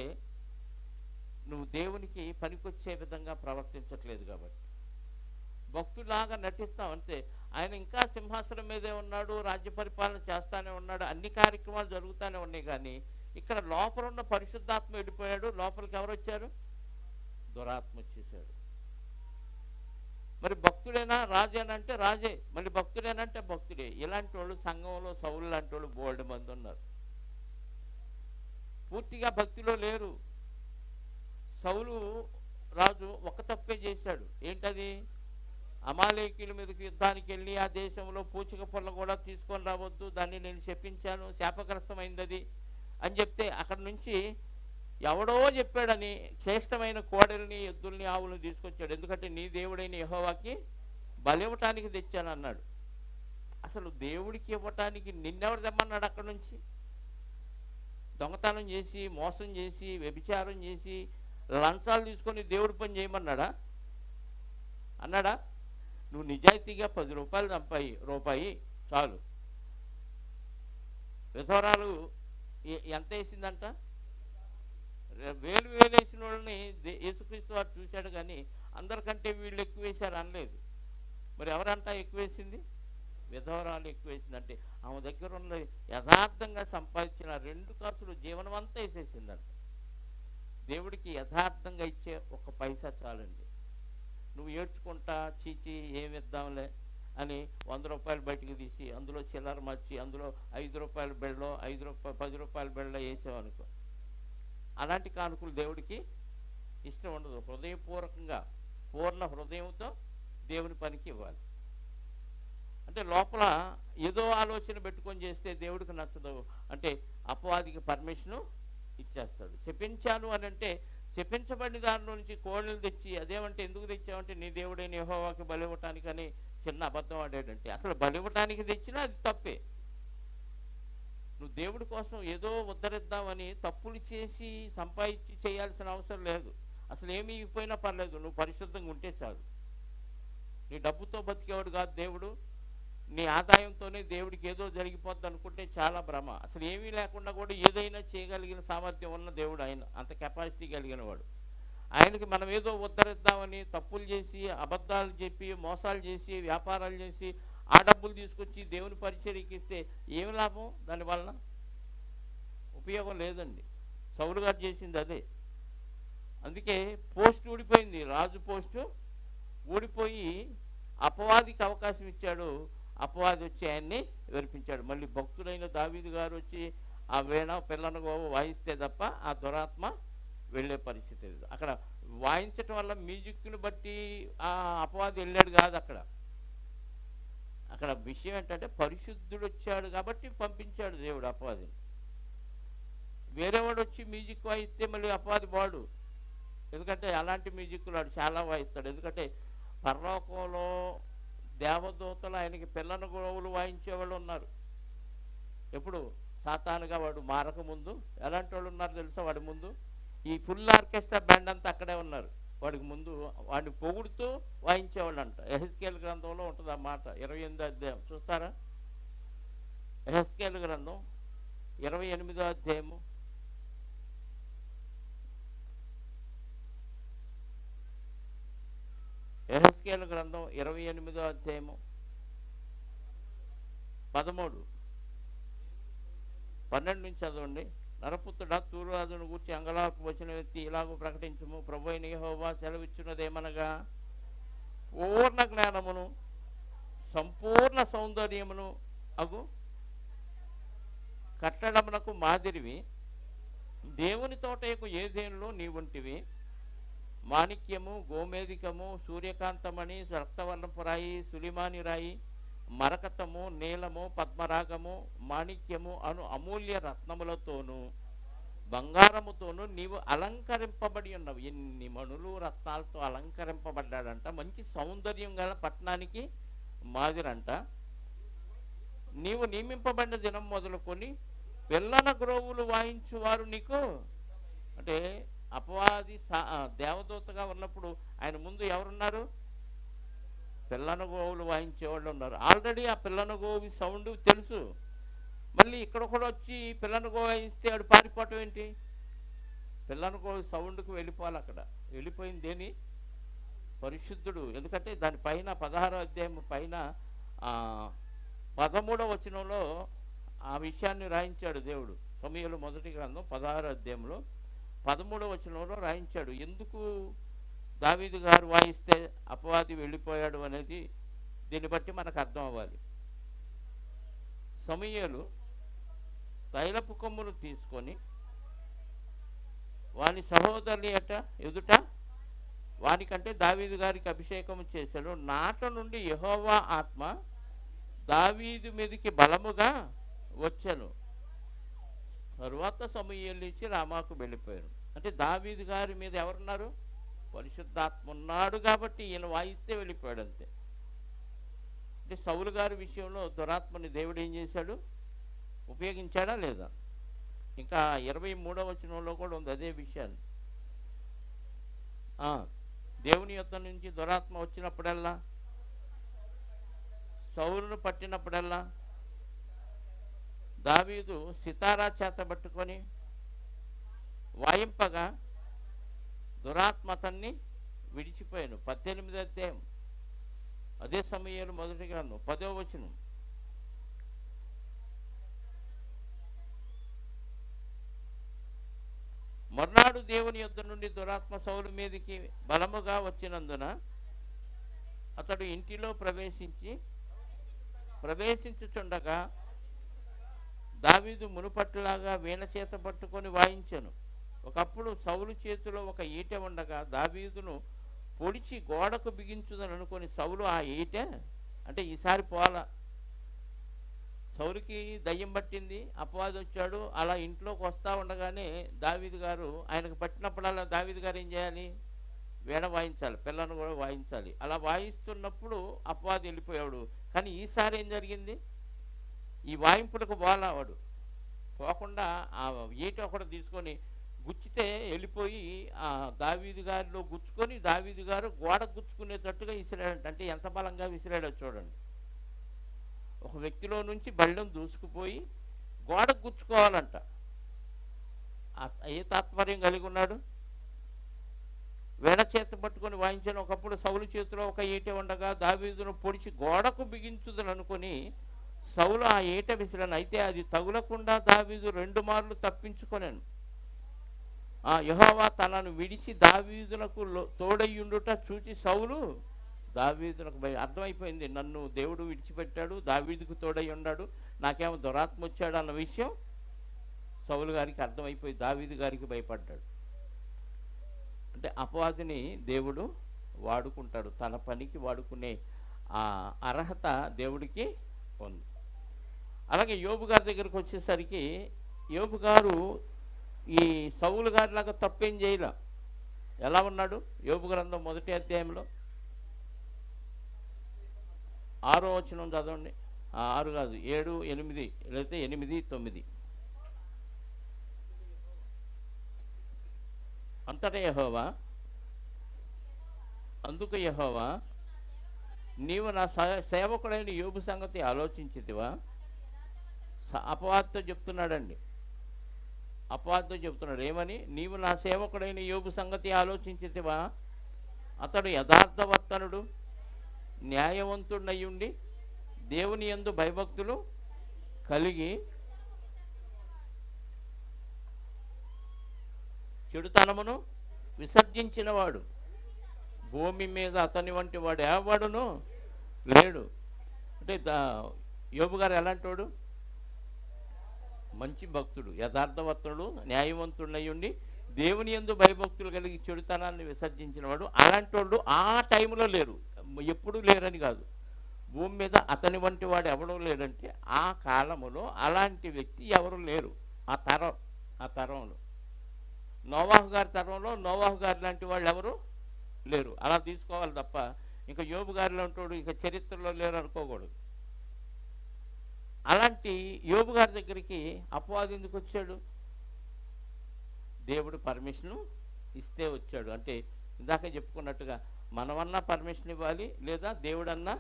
నువ్వు దేవునికి పనికొచ్చే విధంగా ప్రవర్తించట్లేదు కాబట్టి. భక్తులాగా నటిస్తావు అంతే. ఆయన ఇంకా సింహాసనం మీదే ఉన్నాడు, రాజ్య పరిపాలన చేస్తానే ఉన్నాడు, అన్ని కార్యక్రమాలు జరుగుతూనే ఉన్నాయి. కానీ ఇక్కడ లోపల ఉన్న పరిశుద్ధాత్మ వెళ్ళిపోయాడు. లోపలికి ఎవరు వచ్చారు? దురాత్మ వచ్చేసాడు. మరి భక్తుడేనా రాజేనంటే రాజే, మళ్ళీ భక్తుడేనంటే భక్తుడే. ఇలాంటి వాళ్ళు సంఘంలో సౌలు లాంటి వాళ్ళు బోల్డ్ మంది ఉన్నారు. పూర్తిగా భక్తిలో లేరు. సౌలు రాజు ఒక తప్పే చేశాడు. ఏంటది? అమాలేకీయుల మీదకి యుద్ధానికి వెళ్ళి ఆ దేశంలో పూచిక పొల్ల కూడా తీసుకొని రావద్దు, దాన్ని నేను శపించాను, శాపగ్రస్తమైంది అది అని చెప్తే అక్కడి నుంచి ఎవడో చెప్పాడని శ్రేష్టమైన కోడల్ని, ఎద్దుల్ని, ఆవులను తీసుకొచ్చాడు. ఎందుకంటే నీ దేవుడైన యెహోవాకి బలి ఇవ్వటానికి తెచ్చాను అన్నాడు. అసలు దేవుడికి ఇవ్వటానికి నిన్నెవరు తెమ్మన్నాడు? అక్కడి నుంచి దొంగతనం చేసి, మోసం చేసి, వ్యభిచారం చేసి, లంచాలు తీసుకొని దేవుడి పని చేయమన్నాడా? అన్నాడా? నువ్వు నిజాయితీగా 10 రూపాయలు రూపాయి చాలు. విధవరాలు ఎంత వేసిందంట? వేలు వేలేసిన వాళ్ళని యేసుక్రీస్తు వారు చూశాడు, కానీ అందరికంటే వీళ్ళు ఎక్కువ వేశారు అనలేదు. మరి ఎవరంటా ఎక్కువ వేసింది? విధవరాలు ఎక్కువ వేసింది. అంటే ఆమె దగ్గర ఉన్న యథార్థంగా సంపాదించిన 2 కాసులు జీవనం అంతా వేసేసిందంట. దేవుడికి యథార్థంగా ఇచ్చే ఒక పైసా చాలండి. నువ్వు ఏడ్చుకుంటా చీచి ఏమి ఇద్దాంలే అని 100 రూపాయలు బయటకు తీసి అందులో చిల్లర మర్చి అందులో 5 రూపాయల బెళ్ళో 10 రూపాయల బెళ్ళో వేసామనుకో, అలాంటి కానుకలు దేవుడికి ఇష్టం ఉండదు. హృదయపూర్వకంగా పూర్ణ హృదయంతో దేవుని పనికి ఇవ్వాలి. అంటే లోపల ఏదో ఆలోచన పెట్టుకొని చేస్తే దేవుడికి నచ్చదు. అంటే అపవాదికి పర్మిషను ఇచ్చేస్తాడు. శపించాను అని అంటే శపించబడిన దానిలో నుంచి కోళ్ళను తెచ్చి అదేమంటే ఎందుకు తెచ్చావంటే నీ దేవుడైన యెహోవాకి బలి ఇవ్వటానికని చిన్న అబద్ధం ఆడాడంటే అసలు బలి ఇవ్వటానికి తెచ్చినా అది తప్పే. నువ్వు దేవుడి కోసం ఏదో ఉద్ధరిద్దామని తప్పులు చేసి సంపాదించి చేయాల్సిన అవసరం లేదు. అసలు ఏమీ ఇవ్వకపోయినా పర్లేదు, నువ్వు పరిశుద్ధంగా ఉంటే చాలు. నీ డబ్బుతో బతికేవాడు కాదు దేవుడు. నీ ఆదాయంతోనే దేవుడికి ఏదో జరిగిపోద్ది అనుకుంటే చాలా భ్రమ. అసలు ఏమీ లేకుండా కూడా ఏదైనా చేయగలిగిన సామర్థ్యం ఉన్న దేవుడు ఆయన, అంత కెపాసిటీ కలిగిన వాడు. ఆయనకి మనం ఏదో ఉద్ధరిద్దామని తప్పులు చేసి అబద్ధాలు చెప్పి మోసాలు చేసి వ్యాపారాలు చేసి ఆ డబ్బులు తీసుకొచ్చి దేవుని పరిచర్యకి ఇస్తే ఏమి లాభం? దానివలన ఉపయోగం లేదండి. సౌలు గారు చేసింది అదే. అందుకే పోస్ట్ ఊడిపోయింది, రాజు పోస్టు ఊడిపోయి అపవాదికి అవకాశం ఇచ్చాడు. అపవాది వచ్చి ఆయన్ని విరిపించాడు. మళ్ళీ భక్తుడైన దావీదు గారు వచ్చి ఆ వీణ పిల్లను వాయిస్తే తప్ప ఆ దురాత్మ వెళ్ళే పరిస్థితి లేదు. అక్కడ వాయించటం వల్ల మ్యూజిక్ని బట్టి ఆ అపవాది వెళ్ళాడు కాదు. అక్కడ విషయం ఏంటంటే పరిశుద్ధుడు వచ్చాడు కాబట్టి పంపించాడు దేవుడు అపవాదిని. వేరేవాడు వచ్చి మ్యూజిక్ వాయిస్తే మళ్ళీ అపవాది వాడు, ఎందుకంటే అలాంటి మ్యూజిక్లు వాడు చాలా వాయిస్తాడు. ఎందుకంటే పరలోకంలో దేవదూతలు ఆయనకి పిల్లను గోవులు వాయించేవాళ్ళు ఉన్నారు. ఎప్పుడు సాతానుగా వాడు మారకముందు ఎలాంటి వాళ్ళు ఉన్నారు తెలుసా? వాడి ముందు ఈ ఫుల్ ఆర్కెస్ట్రా బ్యాండ్ అంతా అక్కడే ఉన్నారు. వాడికి ముందు వాడిని పొగుడుతూ వాయించేవాళ్ళు అంట. యెహెజ్కేలు గ్రంథంలో ఉంటుంది ఆ మాట, 28వ అధ్యాయం చూస్తారా? యెహెజ్కేలు గ్రంథం 28వ అధ్యాయము యెహెజ్కేలు గ్రంథం 28వ అధ్యాయము 13, 12 నుంచి చదవండి. నరపుత్రుడా, తూర్రాజును గూర్చి అంగలార్పు వచ్చిన వ్యక్తి ఇలాగూ ప్రకటించుము. ప్రభువైన యెహోవా సెలవిచ్చున్నదేమనగా, పూర్ణ జ్ఞానమును సంపూర్ణ సౌందర్యమును అగు కట్టడమునకు మాదిరివి దేవుని తోటయకు ఏదేనులో నీవుంటివి. మాణిక్యము, గోమేధికము, సూర్యకాంతమణి, రక్తవర్ణపు రాయి, సులిమాని రాయి, మరకతము, నీలము, పద్మరాగము, మాణిక్యము అను అమూల్య రత్నములతోనూ బంగారముతోనూ నీవు అలంకరింపబడి ఉన్నావు. ఎన్ని మణులు రత్నాలతో అలంకరింపబడ్డాడంట. మంచి సౌందర్యం గల పట్టణానికి మాదిరంట. నీవు నియమింపబడిన దినం మొదలుకొని పిల్లన గ్రోవులు వాయించువారు నీకు, అంటే అపవాది దేవదూతగా ఉన్నప్పుడు ఆయన ముందు ఎవరున్నారు? పిల్లన గోవులు వాయించేవాళ్ళు ఉన్నారు. ఆల్రెడీ ఆ పిల్లన గోవి సౌండ్ తెలుసు. మళ్ళీ ఇక్కడ కూడా వచ్చి పిల్లన గోవు వాయిస్తే ఆడు పారిపోవటం ఏంటి? పిల్లన గోవు సౌండ్కి వెళ్ళిపోవాలి. అక్కడ వెళ్ళిపోయింది దేని? పరిశుద్ధుడు. ఎందుకంటే దానిపైన 16వ అధ్యాయం పైన 13వ వచనంలో ఆ విషయాన్ని రాయించాడు దేవుడు. సమూయేలు మొదటి గ్రంథం 16వ అధ్యాయంలో 13వ వచనంలో రాయించాడు. ఎందుకు దావీదు గారు వాయిస్తే అపవాది వెళ్ళిపోయాడు అనేది దీన్ని బట్టి మనకు అర్థం అవ్వాలి. సమూయేలు తైలపు కొమ్మును తీసుకొని వాని సహోదరుని ఎదుట వానికంటే దావీదు గారికి అభిషేకం చేశాడు. నాట నుండి యెహోవా ఆత్మ దావీదు మీదకి బలముగా వచ్చాను. తరువాత సమూయేలు ఇచ్చి రామాకు వెళ్ళిపోయారు. అంటే దావీదు గారి మీద ఎవరున్నారు? పరిశుద్ధాత్మ ఉన్నాడు కాబట్టి ఈయన వాయిస్తే వెళ్ళిపోయాడు అంతే. అంటే సౌలు గారి విషయంలో దురాత్మని దేవుడు ఏం చేశాడు? ఉపయోగించాడా లేదా? ఇంకా 23వ వచనంలో కూడా ఉంది అదే విషయాన్ని. దేవుని యొద్ద నుంచి దురాత్మ వచ్చినప్పుడల్లా, సౌలును పట్టినప్పుడల్లా దావీదు సితారా చేత పట్టుకొని వాయింపగా దురాత్మ అతన్ని విడిచిపోయాను. 18 అధ్యాయం అదే సమయంలో మొదటి గ్రంథం 10వ వచనం. మర్నాడు దేవుని యొద్ద నుండి దురాత్మ సౌలు మీదకి బలముగా వచ్చినందున అతడు ఇంటిలో ప్రవేశించుచుండగా దావీదు మునుపట్లాగా వీణ చేత పట్టుకొని వాయించెను. ఒకప్పుడు సౌలు చేతిలో ఒక ఈటె ఉండగా దావీదును పొడిచి గోడకు బిగించుదని అనుకొని సౌలు ఆ ఈటె అంటే ఈసారి పోల సౌలుకి దయ్యం పట్టింది, అపవాది వచ్చాడు. అలా ఇంట్లోకి వస్తూ ఉండగానే దావీదు గారు ఆయనకు పట్టినప్పుడల్లా దావీదు గారు ఏం చేయాలి? వీణ వాయించాలి, పిల్లను కూడా వాయించాలి. అలా వాయిస్తున్నప్పుడు అపవాది వెళ్ళిపోయాడు. కానీ ఈసారి ఏం జరిగింది? ఈ వాయింపులకు పోలావాడు పోకుండా ఆ ఈట ఒకటి తీసుకొని గుచ్చితే వెళ్ళిపోయి ఆ దావీదు గారిలో గుచ్చుకొని దావీదు గారు గోడ గుచ్చుకునేటట్టుగా విసిరాడంట. అంటే ఎంత బలంగా విసిరాడో చూడండి. ఒక వ్యక్తిలో నుంచి బళ్ళెం దూసుకుపోయి గోడకు గుచ్చుకోవాలంట. ఏ తాత్పర్యం కలిగి ఉన్నాడు? వీణ చేత పట్టుకొని వాయించాను. ఒకప్పుడు సౌలు చేతిలో ఒక ఈటె ఉండగా దావీదును పొడిచి గోడకు బిగించుదని అనుకొని సౌలు ఆ ఈట విసిరాను. అయితే అది తగులకుండా దావీదు 2 మార్లు తప్పించుకొనాను. యెహోవా తనను విడిచి దావీదునకు తోడయ్యుండుట చూచి సౌలు దావీదునకు అర్థమైపోయింది, నన్ను దేవుడు విడిచిపెట్టాడు, దావీదుకు తోడై ఉన్నాడు, నాకేమో దురాత్మ వచ్చాడు అన్న విషయం సౌలు గారికి అర్థమైపోయి దావీదు గారికి భయపడ్డాడు. అంటే అపవాదిని దేవుడు వాడుకుంటాడు, తన పనికి వాడుకునే ఆ అర్హత దేవుడికి ఉంది. అలాగే యోబు గారి దగ్గరికి వచ్చేసరికి యోబు గారు ఈ సౌలు గారిలాగా తప్పేం చేయలే. ఎలా ఉన్నాడు? యోబు గ్రంథం 1వ అధ్యాయంలో 6వ వచనం చదవండి. 6 కాదు 7, 8 లేకపోతే 8, 9. అంతటా యెహోవా అందుకు యెహోవా నీవు నా సేవకుడైన యోబు సంగతి ఆలోచించితివా? అపవాదితో చెప్తున్నాడండి. అపవాదితో చెప్తున్నాడు ఏమని? నీవు నా సేవకుడైన యోబు సంగతి ఆలోచించితివా? అతడు యథార్థవర్తనుడు, న్యాయవంతుడయ్యుండి దేవుని యందు భయభక్తులు కలిగి చెడుతనమును విసర్జించినవాడు. భూమి మీద అతని వంటి వాడు ఎవడును లేడు. అంటే యోబు గారు ఎలాంటి వాడు? మంచి భక్తుడు, యథార్థవంతుడు, న్యాయవంతుడయ్యుండి దేవుని యందు భయభక్తులు కలిగి చెడుతనాన్ని విసర్జించిన వాడు. అలాంటి వాళ్ళు ఆ టైంలో లేరు, ఎప్పుడూ లేరని కాదు. భూమి మీద అతని వంటి వాడు ఎవడూ లేడంటే ఆ కాలములో అలాంటి వ్యక్తి ఎవరు లేరు. ఆ తరంలో నోవాహు గారి తరంలో నోవాహు గారి లాంటి వాళ్ళు ఎవరు లేరు. అలా తీసుకోవాలి తప్ప ఇంకా యోబు గారిలో ఉంటాడు ఇంకా చరిత్రలో లేరు అనుకోకూడదు. అలాంటి యోబు గారి దగ్గరికి అపవాది ఎందుకు వచ్చాడు? దేవుడు పర్మిషను ఇస్తే వచ్చాడు. అంటే ఇందాక చెప్పుకున్నట్టుగా మనమన్నా పర్మిషన్ ఇవ్వాలి, లేదా దేవుడన్నా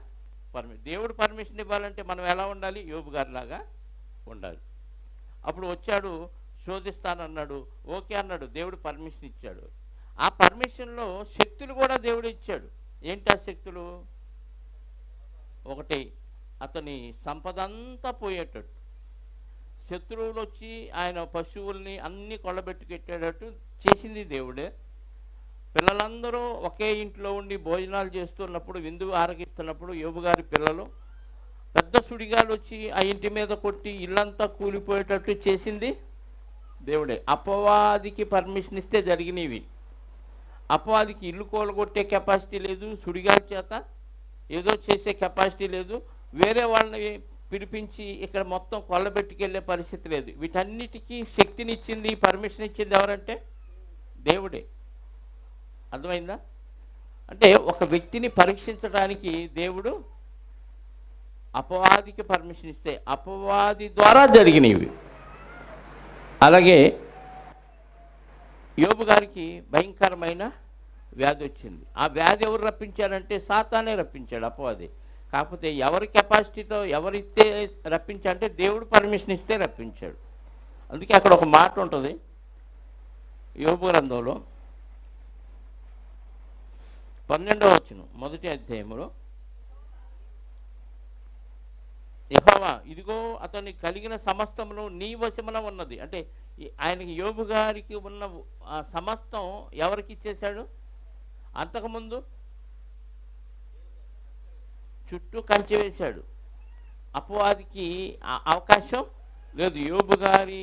దేవుడు పర్మిషన్ ఇవ్వాలంటే మనం ఎలా ఉండాలి? యోబు గారిలాగా ఉండాలి. అప్పుడు వచ్చాడు, శోధిస్తానన్నాడు, ఓకే అన్నాడు, దేవుడు పర్మిషన్ ఇచ్చాడు. ఆ పర్మిషన్లో శక్తులు కూడా దేవుడు ఇచ్చాడు. ఏంటి ఆ శక్తులు? ఒకటి, అతని సంపద అంతా పోయేటట్టు, శత్రువులు వచ్చి ఆయన పశువుల్ని అన్ని కొల్లబెట్టుకెట్టేటట్టు చేసింది దేవుడే. పిల్లలందరూ ఒకే ఇంట్లో ఉండి భోజనాలు చేస్తున్నప్పుడు, విందు ఆరగిస్తున్నప్పుడు యోబు గారి పిల్లలు పెద్ద సుడిగాలు వచ్చి ఆ ఇంటి మీద కొట్టి ఇల్లంతా కూలిపోయేటట్టు చేసింది దేవుడే. అపవాదికి పర్మిషన్ ఇస్తే జరిగినవి. అపవాదికి ఇల్లు కూలగొట్టే కెపాసిటీ లేదు, సుడిగాలి చేత ఏదో చేసే కెపాసిటీ లేదు, వేరే వాళ్ళని పిలిపించి ఇక్కడ మొత్తం కొల్లబెట్టుకెళ్ళే పరిస్థితి లేదు. వీటన్నిటికీ శక్తినిచ్చింది, పర్మిషన్ ఇచ్చింది ఎవరంటే దేవుడే. అర్థమైందా? అంటే ఒక వ్యక్తిని పరీక్షించడానికి దేవుడు అపవాదికి పర్మిషన్ ఇస్తే అపవాది ద్వారా జరిగినవి. అలాగే యోబు గారికి భయంకరమైన వ్యాధి వచ్చింది. ఆ వ్యాధి ఎవరు రప్పించారంటే సాతానే రప్పించాడు, అపవాది. కాకపోతే ఎవరి కెపాసిటీతో ఎవరిస్తే రప్పించాడంటే దేవుడు పర్మిషన్ ఇస్తే రప్పించాడు. అందుకే అక్కడ ఒక మాట ఉంటుంది, యోబు గ్రంథంలో 12వ వచనం, మొదటి అధ్యాయంలో, యెహోవా ఇదిగో అతనికి కలిగిన సమస్తమును నీ వశమున ఉన్నది. అంటే ఆయనకి యోబు గారికి ఉన్న ఆ సమస్తం ఎవరికి ఇచ్చేశాడు? అంతకుముందు చుట్టూ కంచె వేశాడు. అపవాదికి అవకాశం లేదు. యోబు గారి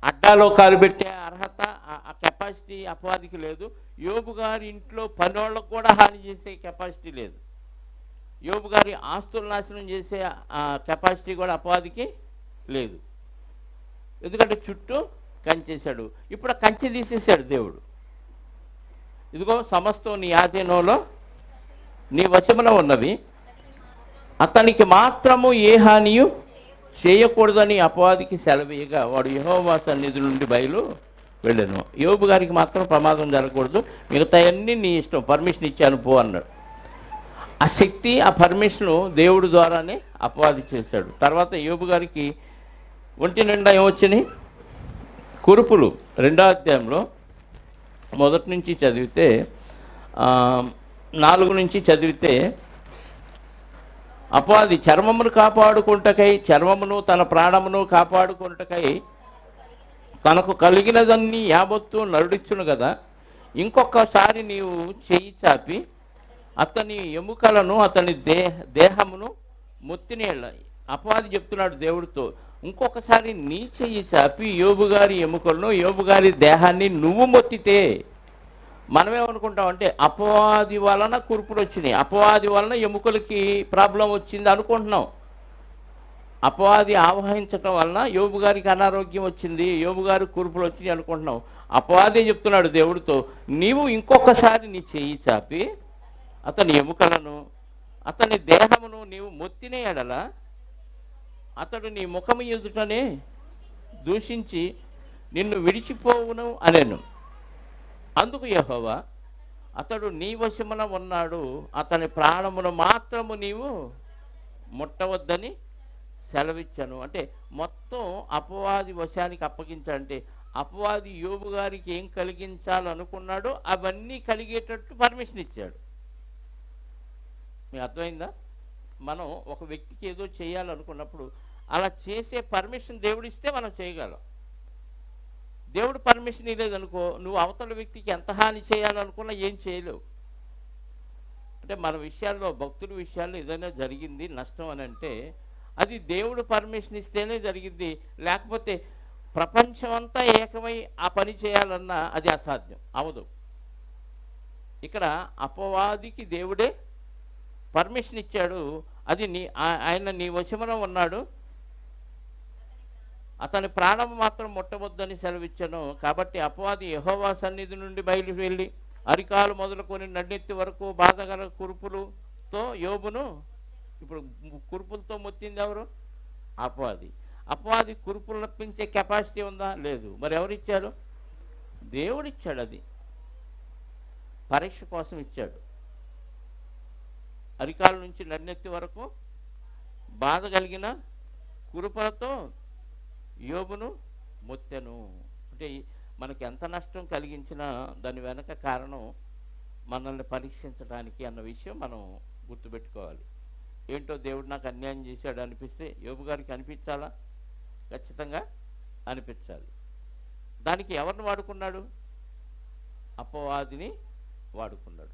అడ్డాలో కాలు పెట్టే అర్హత, ఆ కెపాసిటీ అపవాదికి లేదు. యోబు గారి ఇంట్లో పనోళ్ళకు కూడా హాని చేసే కెపాసిటీ లేదు. యోబు గారి ఆస్తులు నాశనం చేసే కెపాసిటీ కూడా అపవాదికి లేదు. ఎందుకంటే చుట్టూ కంచేశాడు. ఇప్పుడు ఆ కంచె తీసేశాడు దేవుడు. ఇదిగో సమస్తం నీ ఆధీనంలో నీ వశమున ఉన్నవి, అతనికి మాత్రము ఏ హానియు చేయకూడదని అపవాదికి సెలవీయగా వాడు యెహోవా సన్నిధి నుండి బయలు వెళ్ళాను. యోబు గారికి మాత్రం ప్రమాదం జరగకూడదు, మిగతా అన్నీ నీ ఇష్టం, పర్మిషన్ ఇచ్చాను పో అన్నాడు. ఆ శక్తి, ఆ పర్మిషను దేవుడి ద్వారానే అపవాది చేశాడు. తర్వాత యోబు గారికి ఒంటి నిండా ఏమొచ్చినాయి? కురుపులు. 2వ అధ్యాయంలో మొదటి నుంచి చదివితే 4 నుంచి చదివితే, అపవాది చర్మమును కాపాడుకుంటకై, చర్మమును తన ప్రాణమును కాపాడుకుంటకై తనకు కలిగినదన్నీ యావత్తు నరుడిచ్చును కదా, ఇంకొకసారి నీవు చెయ్యి చాపి అతని ఎముకలను, అతని దేహమును మొత్తినేళ్ళ. అపవాది చెప్తున్నాడు దేవుడితో, ఇంకొకసారి నీ చెయ్యి చాపి యోబు గారి ఎముకలను, యోబు గారి దేహాన్ని నువ్వు మొత్తితే. మనమేమనుకుంటామంటే అపవాది వలన కురుపులు వచ్చినాయి, అపవాది వలన ఎముకలకి ప్రాబ్లం వచ్చింది అనుకుంటున్నాం. అపవాది ఆవహించటం వలన యోబు గారికి అనారోగ్యం వచ్చింది, యోబు గారి కురుపులు వచ్చినాయి అనుకుంటున్నాం. అపవాదే చెప్తున్నాడు దేవుడితో, నీవు ఇంకొకసారి నీ చెయ్యి చాపి అతని ఎముకలను, అతని దేహమును నీవు మొత్తినే ఎడల అతడు నీ ముఖము ఎదుటనే దూషించి నిన్ను విడిచిపోవును అనేను. అందుకు యెహోవా, అతడు నీ వశమున ఉన్నాడు, అతని ప్రాణమును మాత్రము నీవు ముట్టవద్దని సెలవిచ్చాను. అంటే మొత్తం అపవాది వశానికి అప్పగించాలంటే అపవాది యోబు గారికి ఏం కలిగించాలనుకున్నాడో అవన్నీ కలిగేటట్టు పర్మిషన్ ఇచ్చాడు. మీకు అర్థమైందా? మనం ఒక వ్యక్తికి ఏదో చేయాలనుకున్నప్పుడు అలా చేసే పర్మిషన్ దేవుడిస్తే మనం చేయగలం. దేవుడు పర్మిషన్ ఇవ్వలేదనుకో, నువ్వు అవతల వ్యక్తికి ఎంత హాని చేయాలనుకున్నా ఏం చేయలేవు. అంటే మన విషయాల్లో, భక్తుల విషయాల్లో ఏదైనా జరిగింది నష్టం అని అంటే అది దేవుడు పర్మిషన్ ఇస్తేనే జరిగింది. లేకపోతే ప్రపంచం అంతా ఏకమై ఆ పని చేయాలన్నా అది అసాధ్యం, అవదు. ఇక్కడ అపవాదికి దేవుడే పర్మిషన్ ఇచ్చాడు. అది ఆయన నీ వశమున ఉన్నాడు, అతని ప్రాణము మాత్రం ముట్టవద్దని సెలవిచ్చాను. కాబట్టి అపవాది యెహోవా సన్నిధి నుండి బయలు వెళ్ళి అరికాలు మొదలుకొని నడ్డెత్తి వరకు బాధగల కురుపులతో యోబును, ఇప్పుడు కురుపులతో మొత్తింది ఎవరు? అపవాది. అపవాది కురుపులు నప్పించే కెపాసిటీ ఉందా? లేదు. మరి ఎవరిచ్చారు? దేవుడిచ్చాడు. అది పరీక్ష కోసం ఇచ్చాడు. అరికాల నుంచి నన్నెత్తి వరకు బాధ కలిగిన కురుపులతో యోబును మొత్తెను. అంటే మనకి ఎంత నష్టం కలిగించినా దాని వెనక కారణం మనల్ని పరీక్షించడానికి అన్న విషయం మనం గుర్తుపెట్టుకోవాలి. ఏంటో దేవుడు నాకు అన్యాయం చేశాడు అనిపిస్తే యోబు గారికి అనిపించాలా? ఖచ్చితంగా అనిపించాలి. దానికి ఎవరిని వాడుకున్నాడు? అపవాదిని వాడుకున్నాడు.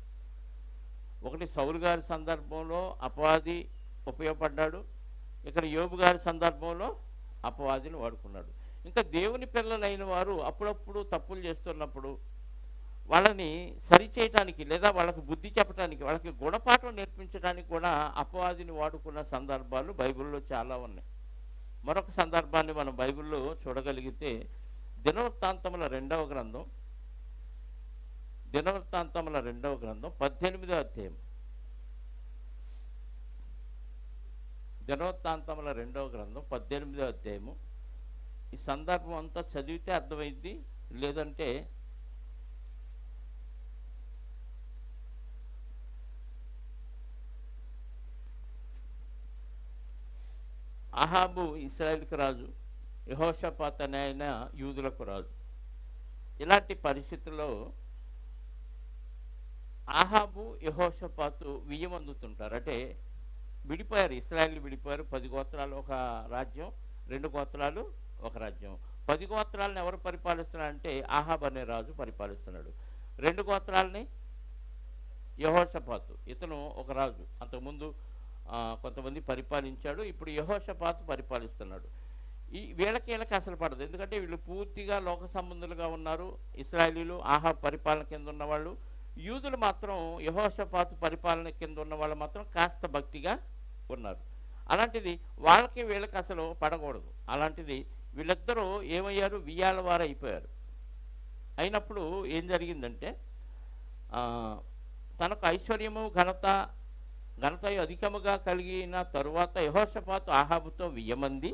ఒకటి సౌలు గారి సందర్భంలో అపవాది ఉపయోగపడ్డాడు, ఇక్కడ యోబు గారి సందర్భంలో అపవాదిని వాడుకున్నాడు. ఇంకా దేవుని పిల్లలైన వారు అప్పుడప్పుడు తప్పులు చేస్తున్నప్పుడు వాళ్ళని సరిచేయటానికి లేదా వాళ్ళకు బుద్ధి చెప్పడానికి, వాళ్ళకి గుణపాఠం నేర్పించడానికి కూడా అపవాదిని వాడుకున్న సందర్భాలు బైబిల్లో చాలా ఉన్నాయి. మరొక సందర్భాన్ని మనం బైబిల్లో చూడగలిగితే దినవృత్తాంతముల 2వ గ్రంథం 18వ అధ్యాయం. దినవృత్తాంతముల 2వ గ్రంథం 18వ అధ్యాయము. ఈ సందర్భం అంతా చదివితే అర్థమైంది, లేదంటే అహాబు ఇశ్రాయేలుకు రాజు, యెహోషాపాతు అనే ఆయన యూదులకు రాజు. ఇలాంటి పరిస్థితుల్లో ఆహాబు యెహోషాపాతు వియ్యమందుతుంటారు. అంటే విడిపోయారు, ఇశ్రాయేలు విడిపోయారు. 10 గోత్రాలు ఒక రాజ్యం, 2 గోత్రాలు ఒక రాజ్యం. 10 గోత్రాలను ఎవరు పరిపాలిస్తున్నారంటే ఆహాబ్ అనే రాజు పరిపాలిస్తున్నాడు. 2 గోత్రాలని యెహోషాపాతు, ఇతను ఒక రాజు. అంతకుముందు కొంతమంది పరిపాలించాడు, ఇప్పుడు యెహోషాపాతు పరిపాలిస్తున్నాడు. వీళ్ళకి అసలు పడదు, ఎందుకంటే వీళ్ళు పూర్తిగా లోక సంబంధులుగా ఉన్నారు. ఇశ్రాయేలీలు ఆహాబ్ పరిపాలన కింద ఉన్నవాళ్ళు. యూదులు మాత్రం యెహోషాపాతు పరిపాలన కింద ఉన్న వాళ్ళు మాత్రం కాస్త భక్తిగా ఉన్నారు. అలాంటిది వాళ్ళకి వీళ్ళకి అసలు పడకూడదు. అలాంటిది వీళ్ళిద్దరూ ఏమయ్యారు, వియ్యాల వారు అయిపోయారు. అయినప్పుడు ఏం జరిగిందంటే తనకు ఐశ్వర్యము ఘనత అధికముగా కలిగిన తరువాత యెహోషాపాతు ఆహాబుతో వియ్యమంది.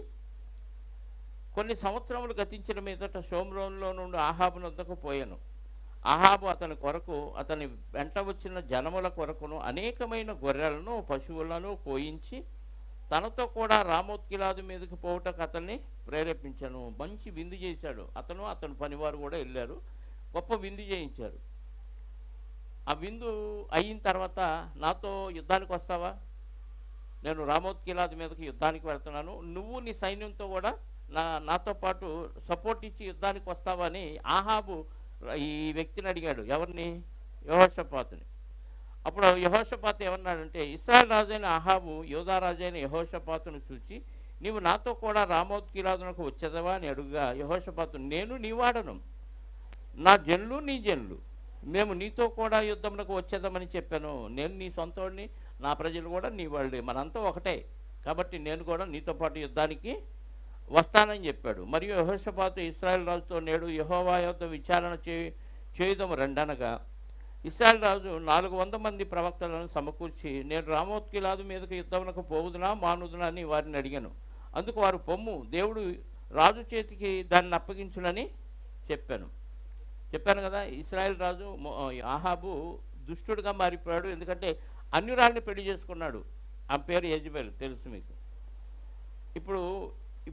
కొన్ని సంవత్సరములు గతించిన మీదట షోమ్రోన్లో నుండి ఆహాబు వద్దకు పోయాను. ఆహాబు అతని కొరకు, అతని వెంట వచ్చిన జనముల కొరకును అనేకమైన గొర్రెలను పశువులను కోయించి తనతో కూడా రామోత్గిలాదు మీదకి పోవటకు అతన్ని ప్రేరేపించాను. మంచి విందు చేశాడు. అతని పనివారు కూడా వెళ్ళారు, గొప్ప విందు చేయించారు. ఆ విందు అయిన తర్వాత నాతో యుద్ధానికి వస్తావా, నేను రామోత్గిలాదు మీదకి యుద్ధానికి వెళ్తున్నాను, నువ్వు నీ సైన్యంతో కూడా నాతో పాటు సపోర్ట్ ఇచ్చి యుద్ధానికి వస్తావా అని ఆహాబు ఈ వ్యక్తిని అడిగాడు. ఎవరిని? యెహోషాపాతుని. అప్పుడు యెహోషాపాతు ఏమన్నాడంటే, ఇశ్రాయేలు రాజైన ఆహాబు యూదా రాజైన యెహోషాపాతును చూచి, నీవు నాతో కూడా రామోత్గిలాదునకు వచ్చేదవా అని అడుగుగా యెహోషాపాతు, నేను నీ వాడను, నా జనులు నీ జనులు, మేము నీతో కూడా యుద్ధమునకు వచ్చేదామని చెప్పాను. నేను నీ సొంతోడిని, నా ప్రజలు కూడా నీ వాళ్ళే, మనంతా ఒకటే, కాబట్టి నేను కూడా నీతో పాటు యుద్ధానికి వస్తానని చెప్పాడు. మరియు యెహోషాపాతు ఇశ్రాయేలు రాజుతో, నేడు యెహోవా యొద్ద విచారణ చేయుదము రండనగా ఇశ్రాయేలు రాజు 400 మంది ప్రవక్తలను సమకూర్చి, నేను రామోత్గిలాదు మీదకి యుద్ధమునకు పోవుదునా మానుదునా అని వారిని అడిగాను. అందుకు వారు, పొమ్ము, దేవుడు రాజు చేతికి దాన్ని అప్పగించునని చెప్పాను కదా. ఇశ్రాయేలు రాజు ఆహాబు దుష్టుడిగా మారిపోయాడు, ఎందుకంటే అన్యురాల్ని పెళ్లి చేసుకున్నాడు. ఆ పేరు యెజబెల్, తెలుసు మీకు. ఇప్పుడు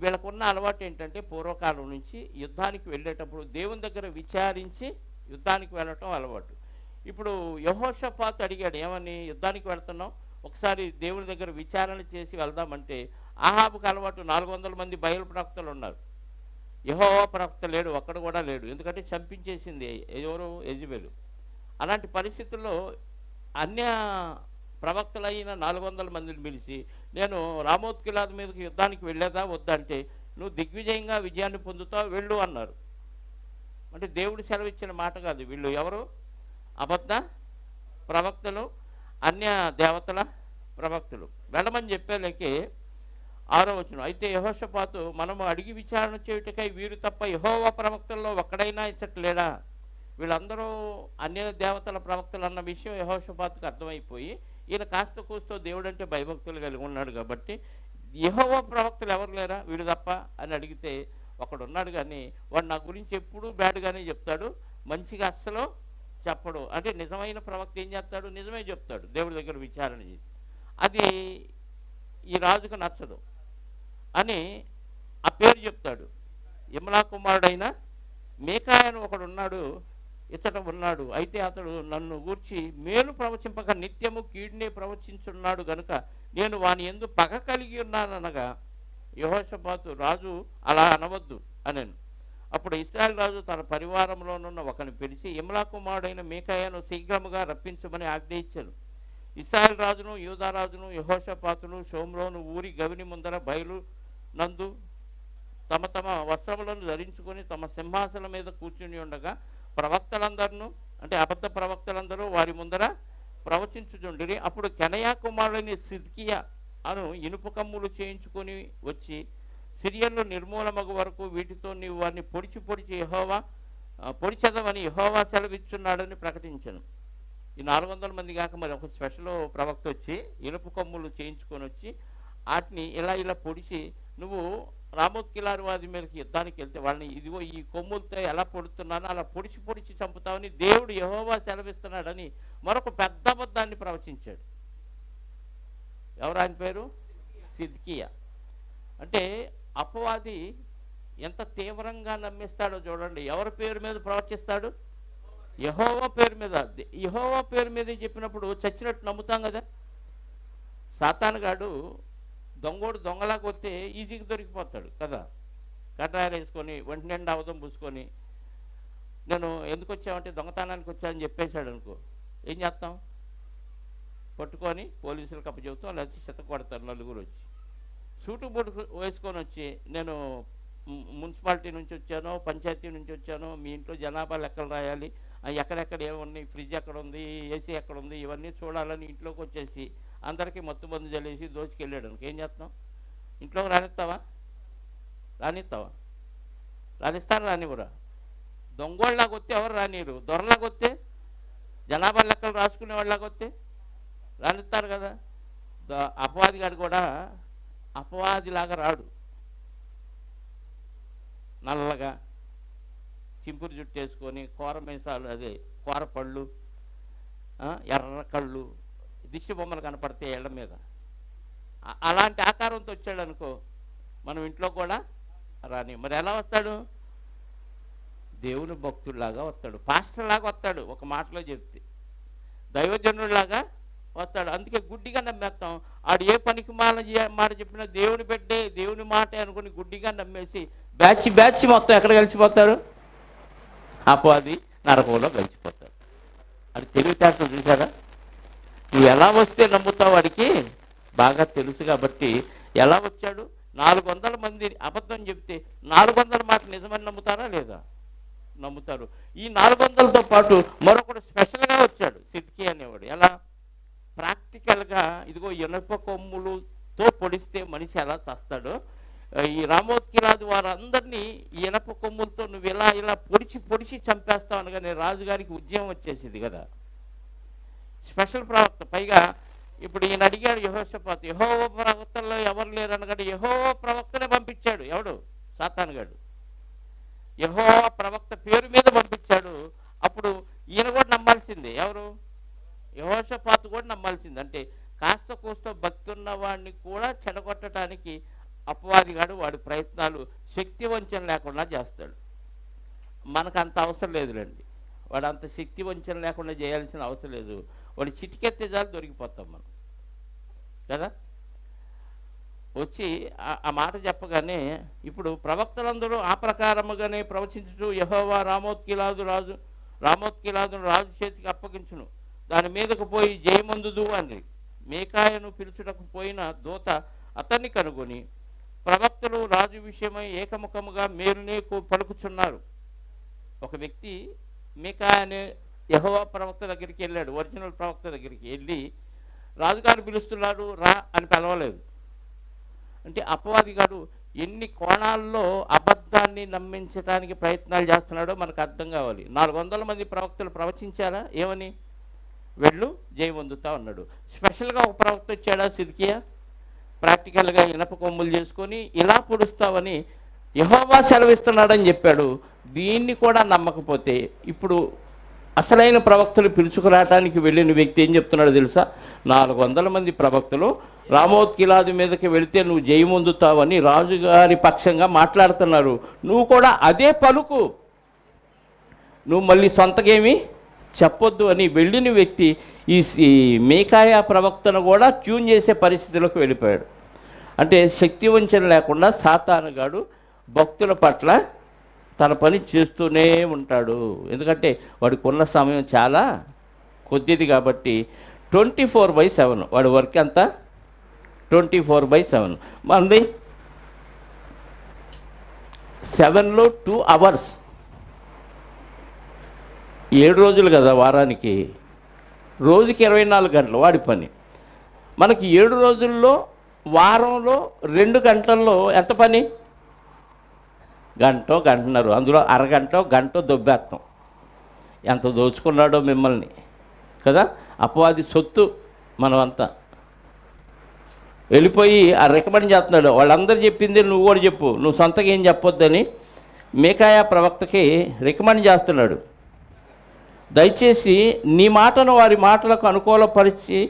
వీళ్ళకున్న అలవాటు ఏంటంటే పూర్వకాలం నుంచి యుద్ధానికి వెళ్ళేటప్పుడు దేవుని దగ్గర విచారించి యుద్ధానికి వెళ్ళటం అలవాటు. ఇప్పుడు యెహోషాపాతు అడిగాడు, ఏమని, యుద్ధానికి వెళ్తున్నాం, ఒకసారి దేవుని దగ్గర విచారణ చేసి వెళ్దామంటే ఆహాబుకు అలవాటు 400 మంది బయలు ప్రవక్తలు ఉన్నారు, యెహోవా ప్రవక్త లేడు, ఒక్కడు కూడా లేడు, ఎందుకంటే చంపించేసింది ఎవరు, యెజబెలు. అలాంటి పరిస్థితుల్లో అన్య ప్రవక్తలైన 400 మందిని పిలిచి, నేను రామోత్గిలాదు మీదకి యుద్ధానికి వెళ్ళేదా వద్దంటే, నువ్వు దిగ్విజయంగా విజయాన్ని పొందుతావు, వెళ్ళు అన్నారు. అంటే దేవుడు సెలవిచ్చిన మాట కాదు. వీళ్ళు ఎవరు? అబద్ధ ప్రవక్తలు, అన్య దేవతల ప్రవక్తలు. వెళ్ళమని చెప్పేలేకే 6వ వచనం, అయితే యెహోషాపాతు, మనము అడిగి విచారణ చేయుటకై వీరు తప్ప యెహోవా ప్రవక్తల్లో ఒక్కడైనా ఇచ్చట్లేడా? వీళ్ళందరూ అన్య దేవతల ప్రవక్తలు అన్న విషయం యెహోషాపాతుకు అర్థమైపోయి, ఈయన కాస్త కూస్తో దేవుడు అంటే భయభక్తులు కలిగి ఉన్నాడు కాబట్టి, యెహోవా ప్రవక్తలు ఎవరు లేరా వీడు తప్ప అని అడిగితే, ఒకడు ఉన్నాడు కానీ వాడు నా గురించి ఎప్పుడూ బ్యాడ్గానే చెప్తాడు, మంచిగా అస్సలు చెప్పడు. అంటే నిజమైన ప్రవక్త ఏం చేస్తాడు, నిజమే చెప్తాడు దేవుడి దగ్గర విచారణ చేసి. అది ఈ రాజుకు నచ్చదు అని ఆ పేరు చెప్తాడు. ఇమ్లా కుమారుడైన మీకాయ అని ఒకడు ఉన్నాడు, ఉన్నాడు, అయితే అతడు నన్ను గూర్చి మేలు ప్రవచింపక నిత్యము కీడునే ప్రవచించున్నాడు గనుక నేను వాని యందు పగ కలిగి ఉన్నాననగా యెహోషాపాతు, రాజు అలా అనవద్దు అనెను. అప్పుడు ఇశ్రాయేలు రాజు తన పరివారంలోనున్న ఒకని పిలిచి, ఇమ్లా కుమారుడైన మీకాయను శీఘ్రముగా రప్పించమని ఆజ్ఞయించాను. ఇశ్రాయేలు రాజును యూదా రాజును యెహోషాపాతును షోమ్రోను ఊరి గవిని ముందర బయలు నందు తమ తమ వస్త్రములను ధరించుకొని తమ సింహాసనం మీద కూర్చుని ఉండగా ప్రవక్తలందరూ, అంటే అబద్ధ ప్రవక్తలందరూ వారి ముందర ప్రవచించుచుండిరి. అప్పుడు కెనయా కుమారుడైన సిద్కియా అను ఇనుప కమ్ములు చేయించుకొని వచ్చి, సిరియన్లు నిర్మూలమగు వరకు వీటితో నీవు వారిని పొడిచెదవని యెహోవా సెలవిచ్చున్నాడని ప్రకటించను. ఈ 400 మంది కాక మరి ఒక స్పెషల్ ప్రవక్త వచ్చి ఇనుప కొమ్ములు చేయించుకొని వచ్చి వాటిని ఇలా పొడిచి, నువ్వు రామోత్గిలాదు వారి మీదకి యుద్ధానికి వెళ్తే వాళ్ళని ఇదిగో ఈ కొమ్ములతో ఎలా పొడుతున్నానో అలా పొడిచి చంపుతామని దేవుడు యెహోవా సెలవిస్తున్నాడని మరొక పెద్ద అబద్ధాన్ని ప్రవచించాడు. ఎవరు ఆయన పేరు? సిద్కియా. అంటే అపవాది ఎంత తీవ్రంగా నమ్మిస్తాడో చూడండి. ఎవరి పేరు మీద ప్రవర్తిస్తాడు? యెహోవా పేరు మీద. యెహోవా పేరు మీద చెప్పినప్పుడు చచ్చినట్టు నమ్ముతాం కదా. సాతానుగాడు దొంగోడు దొంగలాగా వస్తే ఈజీగా దొరికిపోతాడు కదా. కటారు వేసుకొని ఒంటి నిండా అవధం పూసుకొని నేను ఎందుకు వచ్చామంటే దొంగతనానికి వచ్చానని చెప్పేశాడు అనుకో, ఏం చేస్తాం? పట్టుకొని పోలీసులకు అప్పచెబుతాం, లేకపోతే చెత్త కొడతారు నలుగురు వచ్చి. సూటు బూటు వేసుకొని వచ్చి నేను మున్సిపాలిటీ నుంచి వచ్చాను, పంచాయతీ నుంచి వచ్చాను, మీ ఇంట్లో జనాభా లెక్కలు రాయాలి, ఎక్కడెక్కడ ఏమున్నాయి, ఫ్రిడ్జ్ ఎక్కడ ఉంది, ఏసీ ఎక్కడ ఉంది, ఇవన్నీ చూడాలని ఇంట్లోకి వచ్చేసి అందరికీ మత్తు మందు జల్లేసి దోచుకెళ్ళాడు అనుకో, ఏం చేస్తాం? ఇంట్లోకి రానిస్తావా? రానిస్తాను రానివ్వరా? దొంగోళ్ళలాగా వస్తే ఎవరు రానిరు, దొరలాగా వస్తే జనాభా లెక్కలు రాసుకునే వాళ్ళలాగా వస్తే రానిస్తారు కదా. అపవాదిగాడు కూడా అపవాదిలాగా రాడు. నల్లగా చింపురు జుట్టు వేసుకొని కూర మీసాలు, అదే కూర పళ్ళు, ఎర్ర కళ్ళు, దిష్టి బొమ్మలు కనపడతాయి ఇళ్ళ మీద. అలాంటి ఆకారంతో వచ్చాడు అనుకో, మనం ఇంట్లో కూడా రాని. మరి ఎలా వస్తాడు? దేవుని భక్తుడిలాగా వస్తాడు, పాస్టర్లాగా వస్తాడు, ఒక మాటలో చెప్తే దైవజనుడిలాగా వస్తాడు. అందుకే గుడ్డిగా నమ్మేస్తాం. ఆడు ఏ పనికి మాట చెప్పినా దేవుని బిడ్డే, దేవుని మాటే అనుకుని గుడ్డిగా నమ్మేసి బ్యాచ్ మొత్తం ఎక్కడ కలిసిపోతారు? అపవాది నరకంలో కలిసిపోతారు. అది తెలివితేటలు చూసారా? నువ్వు ఎలా వస్తే నమ్ముతావు వాడికి బాగా తెలుసు. కాబట్టి ఎలా వచ్చాడు? 400 మంది అబద్ధం చెప్తే 400 మాటలు నిజమని నమ్ముతారా లేదా? నమ్ముతారు. ఈ 400తో పాటు మరొకడు స్పెషల్గా వచ్చాడు, సిద్కి అనేవాడు. ఎలా? ప్రాక్టికల్గా ఇదిగో ఇనప కొమ్ములతో పొడిస్తే మనిషి ఎలా చస్తాడో, ఈ రామోత్కిలాది వారందరినీ ఇనప కొమ్ములతో నువ్వు ఇలా పొడిచి చంపేస్తావు అనగానే రాజుగారికి ఉద్యమం వచ్చేసింది కదా. స్పెషల్ ప్రవక్త. పైగా ఇప్పుడు ఈయన అడిగాడు యెహోషాపాతు, యెహోవా ప్రవక్తల్లో ఎవరు లేరు అనగానే యెహోవా ప్రవక్తనే పంపించాడు. ఎవడు? సాతానుగాడు. యెహోవా ప్రవక్త పేరు మీద పంపించాడు. అప్పుడు ఈయన కూడా నమ్మాల్సిందే. ఎవరు? యెహోషాపాతు కూడా నమ్మాల్సింది. అంటే కాస్త కూస్త భక్తి ఉన్న వాడిని కూడా చెడగొట్టడానికి అపవాదిగాడు వాడి ప్రయత్నాలు శక్తి వంచన లేకుండా చేస్తాడు. మనకు అంత అవసరం లేదులేండి. వాడు అంత శక్తి వంచన లేకుండా చేయాల్సిన అవసరం లేదు. వాడు చిటికెత్తే చాలు దొరికిపోతాం మనం కదా. వచ్చి ఆ మాట చెప్పగానే ఇప్పుడు ప్రవక్తలందరూ ఆ ప్రకారముగానే ప్రవచించుచు యెహోవా రామోత్కిలాదును రాజు చేతికి అప్పగించును, దాని మీదకు పోయి జయమందుదు అని మీకాయను పిలుచుటకు పోయిన దూత అతన్ని కనుగొని, ప్రవక్తలు రాజు విషయమై ఏకముఖముగా మేలునే పలుకుచున్నారు. ఒక వ్యక్తి మీకాయ అనే యెహోవా ప్రవక్త దగ్గరికి వెళ్ళాడు. ఒరిజినల్ ప్రవక్త దగ్గరికి వెళ్ళి రాజుగారు పిలుస్తున్నాడు రా అని పిలవలేదు. అంటే అపవాదిగాడు ఎన్ని కోణాల్లో అబద్ధాన్ని నమ్మించడానికి ప్రయత్నాలు చేస్తున్నాడో మనకు అర్థం కావాలి. 400 మంది ప్రవక్తలు ప్రవచించారా? ఏమని? వెళ్ళు జయం పొందుతా ఉన్నాడు. స్పెషల్గా ఒక ప్రవక్త వచ్చాడా? సిద్కియా. ప్రాక్టికల్గా ఇనప కొమ్ములు చేసుకొని ఇలా పొడుస్తావని యెహోవా సెలవిస్తున్నాడని చెప్పాడు. దీన్ని కూడా నమ్మకపోతే ఇప్పుడు అసలైన ప్రవక్తలు పిలుచుకురావడానికి వెళ్ళిన వ్యక్తి ఏం చెప్తున్నాడో తెలుసా? 400 మంది ప్రవక్తలు రామోత్కిలాది మీదకి వెళితే నువ్వు జయమొందుతావని రాజుగారి పక్షంగా మాట్లాడుతున్నారు. నువ్వు కూడా అదే పలుకు, నువ్వు మళ్ళీ సొంతకేమీ చెప్పొద్దు అని వెళ్ళిన వ్యక్తి ఈ మీకాయ ప్రవక్తను కూడా ట్యూన్ చేసే పరిస్థితిలోకి వెళ్ళిపోయాడు. అంటే శక్తి వంచన లేకుండా సాతానుగాడు భక్తుల పట్ల తన పని చేస్తూనే ఉంటాడు. ఎందుకంటే వాడికి ఉన్న సమయం చాలా కొద్దిది కాబట్టి 24/7 వాడి వర్క్ అంతా 24/7. మనది 7లో 2 అవర్స్, 7 రోజులు కదా వారానికి, రోజుకి 24 గంటలు వాడి పని. మనకి 7 రోజుల్లో వారంలో 2 గంటల్లో ఎంత పని? గంటో గంటన్నర, అందులో అరగంటో గంటో దొబ్బేస్తాం. ఎంత దోచుకున్నాడో మిమ్మల్ని కదా. అపవాది సొత్తు మనం అంతా. వెళ్ళిపోయి ఆ రికమెండ్ చేస్తున్నాడు. వాళ్ళందరూ చెప్పింది నువ్వు కూడా చెప్పు, నువ్వు సొంతగా ఏం చెప్పొద్దని మీకాయ ప్రవక్తకి రికమెండ్ చేస్తున్నాడు. దయచేసి నీ మాటను వారి మాటలకు అనుకూలపరిచి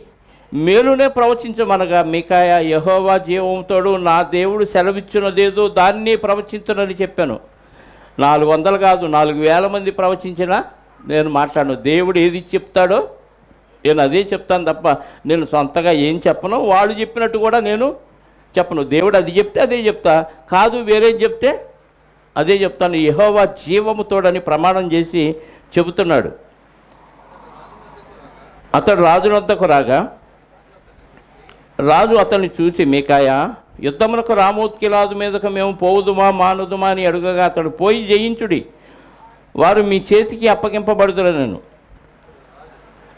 మేలునే ప్రవచించమనగా మీకాయా యెహోవా జీవంతోడు నా దేవుడు సెలవిచ్చున్నదేదో దాన్ని ప్రవచించునని చెప్పాను. 400 కాదు 4000 మంది ప్రవచించినా నేను మాట్లాడను. దేవుడు ఏది చెప్తాడో నేను అదే చెప్తాను తప్ప నేను సొంతగా ఏం చెప్పను, వాళ్ళు చెప్పినట్టు కూడా నేను చెప్పను. దేవుడు అది చెప్తే అదే చెప్తా, కాదు వేరేం చెప్తే అదే చెప్తాను. యెహోవా జీవముతోడని ప్రమాణం చేసి చెబుతున్నాడు. అతడు రాజునంతకు రాగా రాజు అతన్ని చూసి మీకాయా యుద్ధమునకు రామోత్కిలాదు మీదకు మేము పోవుదుమా మానుదుమా అని అడుగగా అతడు పోయి జయించుడి, వారు మీ చేతికి అప్పగింపబడుతున్నారు. నేను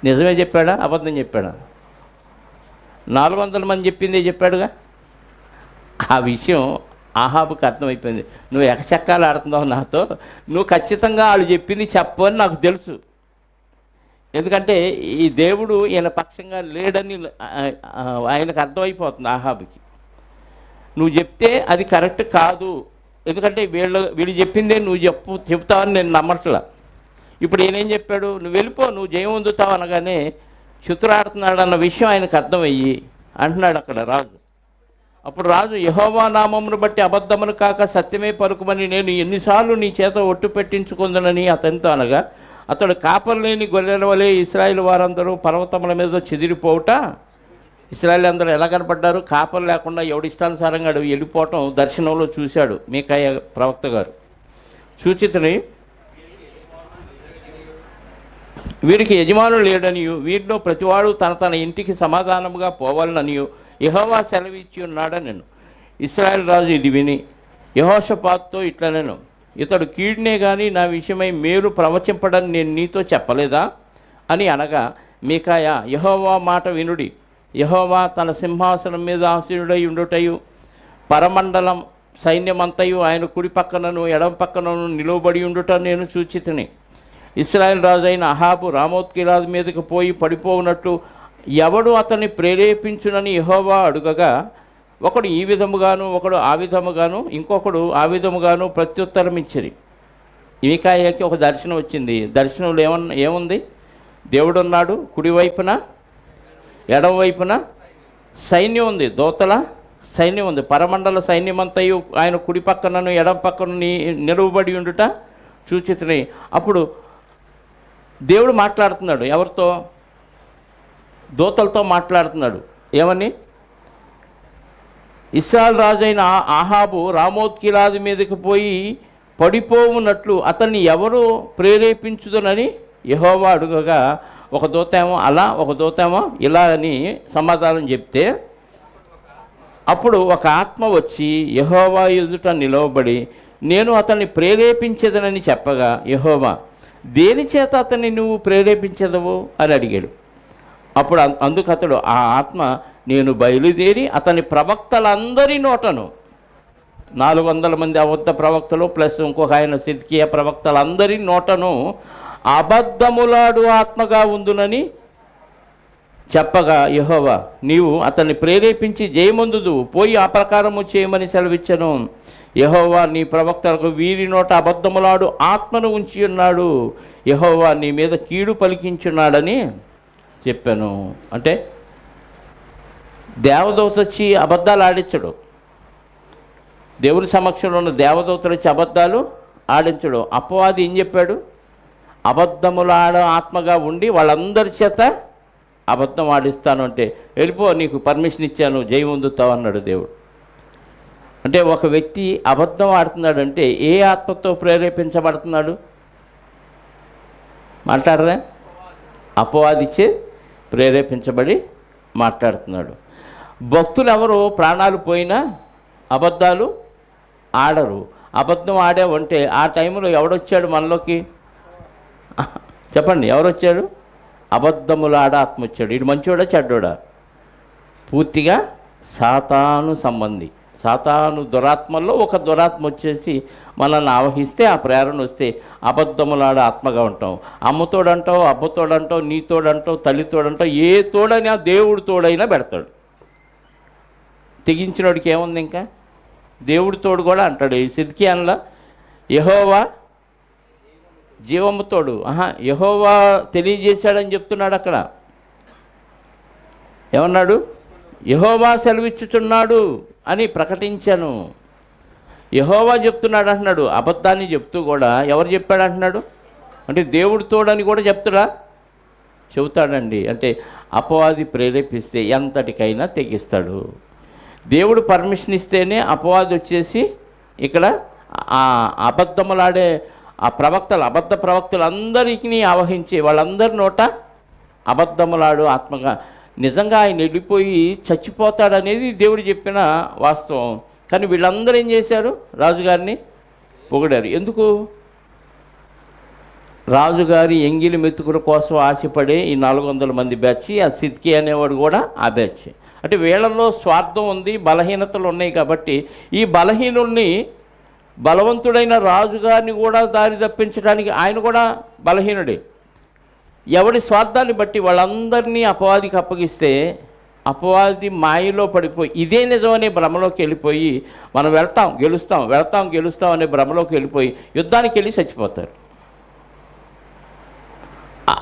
నిజమే చెప్పాడా అబద్ధం చెప్పాడా? 400 మంది చెప్పిందే చెప్పాడుగా. ఆ విషయం ఆహాబుకి అర్థమైపోయింది. నువ్వు ఎకచక్కాలు ఆడుతున్నావు నాతో, నువ్వు ఖచ్చితంగా వాళ్ళు చెప్పింది చెప్పని నాకు తెలుసు. ఎందుకంటే ఈ దేవుడు ఈయన పక్షంగా లేడని ఆయనకు అర్థమైపోతుంది ఆహాబుకి. నువ్వు చెప్తే అది కరెక్ట్ కాదు, ఎందుకంటే వీళ్ళు చెప్పిందే నువ్వు చెప్తావని నేను నమ్మట్లా. ఇప్పుడు ఈయనేం చెప్పాడు, నువ్వు వెళ్ళిపో, నువ్వు జయం పొందుతావు అనగానే శుతురాడుతున్నాడు అన్న విషయం ఆయనకు అర్థమయ్యి అంటున్నాడు అక్కడ రాజు. అప్పుడు రాజు యెహోవా నామమును బట్టి అబద్ధమును కాక సత్యమే పలుకుమని నేను ఎన్నిసార్లు నీ చేత ఒట్టు పెట్టించుకుందనని అతనితో అనగా అతడు కాపరు లేని గొర్రెల వలె ఇశ్రాయేలు వారందరూ పర్వతముల మీద చెదిరిపోవుట. ఇశ్రాయేలు అందరూ ఎలా కనపడ్డారు? కాపరు లేకుండా ఎవడిష్టానుసారంగా వెళ్ళిపోవటం దర్శనంలో చూశాడు మీకాయ ప్రవక్త గారు. చూచితని వీరికి యజమానులు లేడనియు వీరిలో ప్రతివాడు తన తన ఇంటికి సమాధానముగా పోవాలనియు యెహోవా సెలవిచ్చి ఉన్నాడనెను. ఇశ్రాయేలు రాజు ఇది విని యెహోషాపాతుతో ఇట్లా నేను, ఇతడు కీడునే కానీ నా విషయమై మేలు ప్రవచింపడని నేను నీతో చెప్పలేదా అని అనగా మీకాయా యెహోవా మాట వినుడి, యెహోవా తన సింహాసనం మీద ఆసీనుడై ఉండుటయు పరమండలం సైన్యమంతయు ఆయన కుడి పక్కనను ఎడమ పక్కనను నిలువబడి ఉండుట నేను చూచితిని. ఇశ్రాయేలు రాజు అయిన అహాబు రామోత్కిలాదు మీదకి పోయి పడిపోవునట్లు ఎవడు అతన్ని ప్రేరేపించునని యెహోవా అడుగగా ఒకడు ఈ విధముగాను ఒకడు ఆ విధముగాను ఇంకొకడు ఆ విధముగాను ప్రత్యుత్తరం ఇచ్చిరి. మీకాయాకి ఒక దర్శనం వచ్చింది. దర్శనంలో ఏముంది? దేవుడు ఉన్నాడు, కుడివైపున ఎడమవైపున సైన్యం ఉంది, దోతల సైన్యం ఉంది, పరమండల సైన్యమంతయు ఆయన కుడి పక్కనను ఎడమ పక్కన నిలువబడి ఉండుట చూచితిని. అప్పుడు దేవుడు మాట్లాడుతున్నాడు ఎవరితో? దూతలతో మాట్లాడుతున్నాడు. ఏమని? ఇశ్రాయేలు రాజు అయిన ఆహాబు రామోత్కిలాదు మీదకి పోయి పడిపోవునట్లు అతన్ని ఎవరు ప్రేరేపించుదనని యెహోవా అడుగగా ఒక దూతేమో అలా, ఒక దూతేమో ఇలా అని సమాధానం చెప్తే అప్పుడు ఒక ఆత్మ వచ్చి యెహోవా ఎదుట నిలవబడి నేను అతన్ని ప్రేరేపించేదనని చెప్పగా యెహోవా దేని చేత అతన్ని నువ్వు ప్రేరేపించదవు అని అడిగాడు. అప్పుడు అందుకు అతడు ఆ ఆత్మ నేను బయలుదేరి అతని ప్రవక్తలందరి నోటను 400 మంది అబద్ధ ప్రవక్తలు ప్లస్ ఇంకొక ఆయన సిద్కియా ప్రవక్తలందరి నోటను అబద్ధములాడు ఆత్మగా ఉందునని చెప్పగా యెహోవా నీవు అతన్ని ప్రేరేపించి జయమందుదు పోయి ఆ ప్రకారము చేయమని సెలవిచ్చను. యెహోవా నీ ప్రవక్తలకు వీరి నోట అబద్ధములాడు ఆత్మను ఉంచి ఉన్నాడు, యెహోవా నీ మీద కీడు పలికించున్నాడని చెప్పాను. అంటే దేవదూత వచ్చి అబద్ధాలు ఆడించడు, దేవుని సమక్షంలో ఉన్న దేవదూతలు వచ్చి అబద్ధాలు ఆడించడు. అపవాది ఏం చెప్పాడు? అబద్ధములాడ ఆత్మగా ఉండి వాళ్ళందరి చేత అబద్ధం ఆడిస్తాను అంటే వెళ్ళిపో, నీకు పర్మిషన్ ఇచ్చాను, జయం పొందుతావు అన్నాడు దేవుడు. అంటే ఒక వ్యక్తి అబద్ధం ఆడుతున్నాడంటే ఏ ఆత్మతో ప్రేరేపించబడుతున్నాడు? మాట్లాడరా? అపవాదిచ్చే ప్రేరేపించబడి మాట్లాడుతున్నాడు. భక్తులు ఎవరు ప్రాణాలు పోయినా అబద్ధాలు ఆడరు. అబద్ధం ఆడావంటే ఆ టైంలో ఎవడొచ్చాడు మనలోకి? చెప్పండి, ఎవరొచ్చాడు? అబద్ధములాడ ఆత్మ వచ్చాడు. ఇటు మంచోడా చెడ్డోడా? పూర్తిగా సాతాను సంబంధి. సాతాను దురాత్మల్లో ఒక దురాత్మ వచ్చేసి మనల్ని ఆవహిస్తే ఆ ప్రేరణ వస్తే అబద్ధములాడ ఆత్మగా ఉంటాం. అమ్మతోడంటావు, అబ్బతోడంటావు, నీతోడంటావు, తల్లితోడంటావు, ఏ తోడైనా దేవుడి తోడైనా పెడతాడు. తెగించినోడికి ఏముంది? ఇంకా దేవుడి తోడు కూడా అంటాడు. ఈ సిద్కియాలో యెహోవా జీవము తోడు, యెహోవా తెలియజేశాడని చెప్తున్నాడు అక్కడ. ఏమన్నాడు? యెహోవా సెలవిచ్చుచున్నాడు అని ప్రకటించాను. యెహోవా చెప్తున్నాడు అంటున్నాడు. అబద్ధాన్ని చెప్తూ కూడా ఎవరు చెప్పాడు అంటున్నాడు? అంటే దేవుడు తోడని కూడా చెబుతాడండి. అంటే అపవాది ప్రేరేపిస్తే ఎంతటికైనా తెగిస్తాడు. దేవుడు పర్మిషన్ ఇస్తేనే అపవాది వచ్చేసి ఇక్కడ ఆ అబద్ధములాడే ఆ ప్రవక్తలు, అబద్ధ ప్రవక్తలు అందరికీ ఆవహించి వాళ్ళందరి నోట అబద్ధములాడు ఆత్మగా నిజంగా ఆయన వెళ్ళిపోయి చచ్చిపోతాడనేది దేవుడు చెప్పిన వాస్తవం. కానీ వీళ్ళందరూ ఏం చేశారు? రాజుగారిని పొగిడారు. ఎందుకు? రాజుగారి ఎంగిలి మెతుకుల కోసం ఆశపడే ఈ 400 మంది బ్యాచ్, ఆ సిద్కి అనేవాడు కూడా ఆ బ్యాచ్. అంటే వీళ్ళల్లో స్వార్థం ఉంది, బలహీనతలు ఉన్నాయి. కాబట్టి ఈ బలహీనుల్ని బలవంతుడైన రాజుగారిని కూడా దారి తప్పించడానికి ఆయన కూడా బలహీనుడే. ఎవడి స్వార్థాన్ని బట్టి వాళ్ళందరినీ అపవాదికి అప్పగిస్తే అపవాది మాయలో పడిపోయి ఇదే నిజమనే భ్రమలోకి వెళ్ళిపోయి మనం వెళ్తాం గెలుస్తాం అనే భ్రమలోకి వెళ్ళిపోయి యుద్ధానికి వెళ్ళి చచ్చిపోతారు.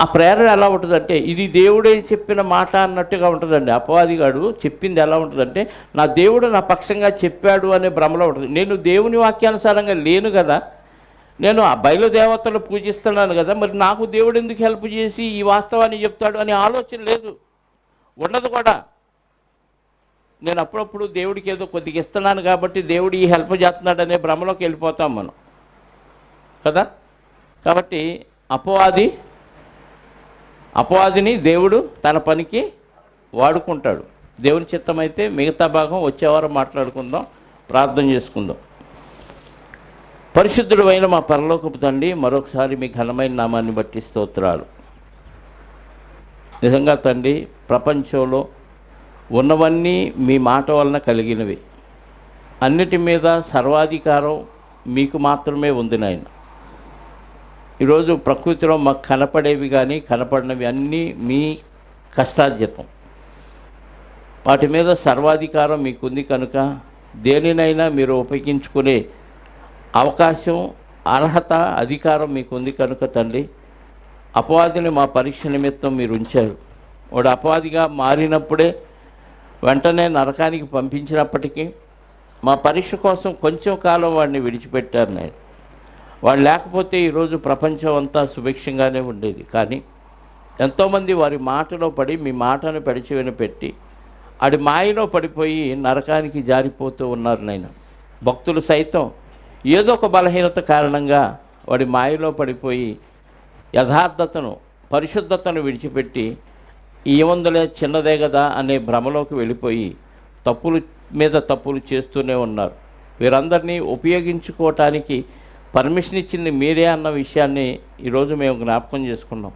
ఆ ప్రేరణ ఎలా ఉంటుందంటే ఇది దేవుడే చెప్పిన మాట అన్నట్టుగా ఉంటుందండి. అపవాదిగాడు చెప్పింది ఎలా ఉంటుందంటే నా దేవుడు నా పక్షంగా చెప్పాడు అనే భ్రమలో ఉంటుంది. నేను దేవుని వాక్యానుసారంగా లేను కదా, నేను ఆ బయలుదేవతలు పూజిస్తున్నాను కదా, మరి నాకు దేవుడు ఎందుకు హెల్ప్ చేసి ఈ వాస్తవాన్ని చెప్తాడు అనే ఆలోచన లేదు, ఉండదు కూడా. నేను అప్పుడప్పుడు దేవుడికి ఏదో కొద్దిగా ఇస్తున్నాను కాబట్టి దేవుడు ఈ హెల్ప్ చేస్తున్నాడు అనే భ్రమలోకి వెళ్ళిపోతాం మనం కదా. కాబట్టి అపవాదిని దేవుడు తన పనికి వాడుకుంటాడు. దేవుని చిత్తమైతే మిగతా భాగం వచ్చేవారం మాట్లాడుకుందాం, ప్రార్థన చేసుకుందాం. పరిశుద్ధుడు అయిన మా పరలోకపు తండ్రి, మరొకసారి మీ ఘనమైన నామాన్ని బట్టి స్తోత్రాలు. నిజంగా తండ్రి, ప్రపంచంలో ఉన్నవన్నీ మీ మాట వలన కలిగినవి. అన్నిటి మీద సర్వాధికారం మీకు మాత్రమే ఉంది నాయన. ఈరోజు ప్రకృతిలో మాకు కనపడేవి కానీ కనపడినవి అన్నీ మీ కష్టార్జితం. వాటి మీద సర్వాధికారం మీకుంది కనుక దేనినైనా మీరు ఉపయోగించుకునే అవకాశం, అర్హత, అధికారం మీకుంది కనుక తండ్రి, అపవాదిని మా పరీక్ష నిమిత్తం మీరు ఉంచారు. వాడు అపవాదిగా మారినప్పుడే వెంటనే నరకానికి పంపించినప్పటికీ మా పరీక్ష కోసం కొంచెం కాలం వాడిని విడిచిపెట్టారు నాయన. వాడు లేకపోతే ఈరోజు ప్రపంచం అంతా సుభిక్షంగానే ఉండేది. కానీ ఎంతోమంది వారి మాటలో పడి మీ మాటను పెడిచివెని పెట్టి ఆడి మాయలో పడిపోయి నరకానికి జారిపోతూ ఉన్నారు నాయన. భక్తులు సైతం ఏదో ఒక బలహీనత కారణంగా వాడి మాయలో పడిపోయి యథార్థతను, పరిశుద్ధతను విడిచిపెట్టి ఏముందలే చిన్నదే కదా అనే భ్రమలోకి వెళ్ళిపోయి తప్పులు మీద తప్పులు చేస్తూనే ఉన్నారు. వీరందరినీ ఉపయోగించుకోవటానికి పర్మిషన్ ఇచ్చింది మీరే అన్న విషయాన్ని ఈరోజు మేము జ్ఞాపకం చేసుకున్నాం.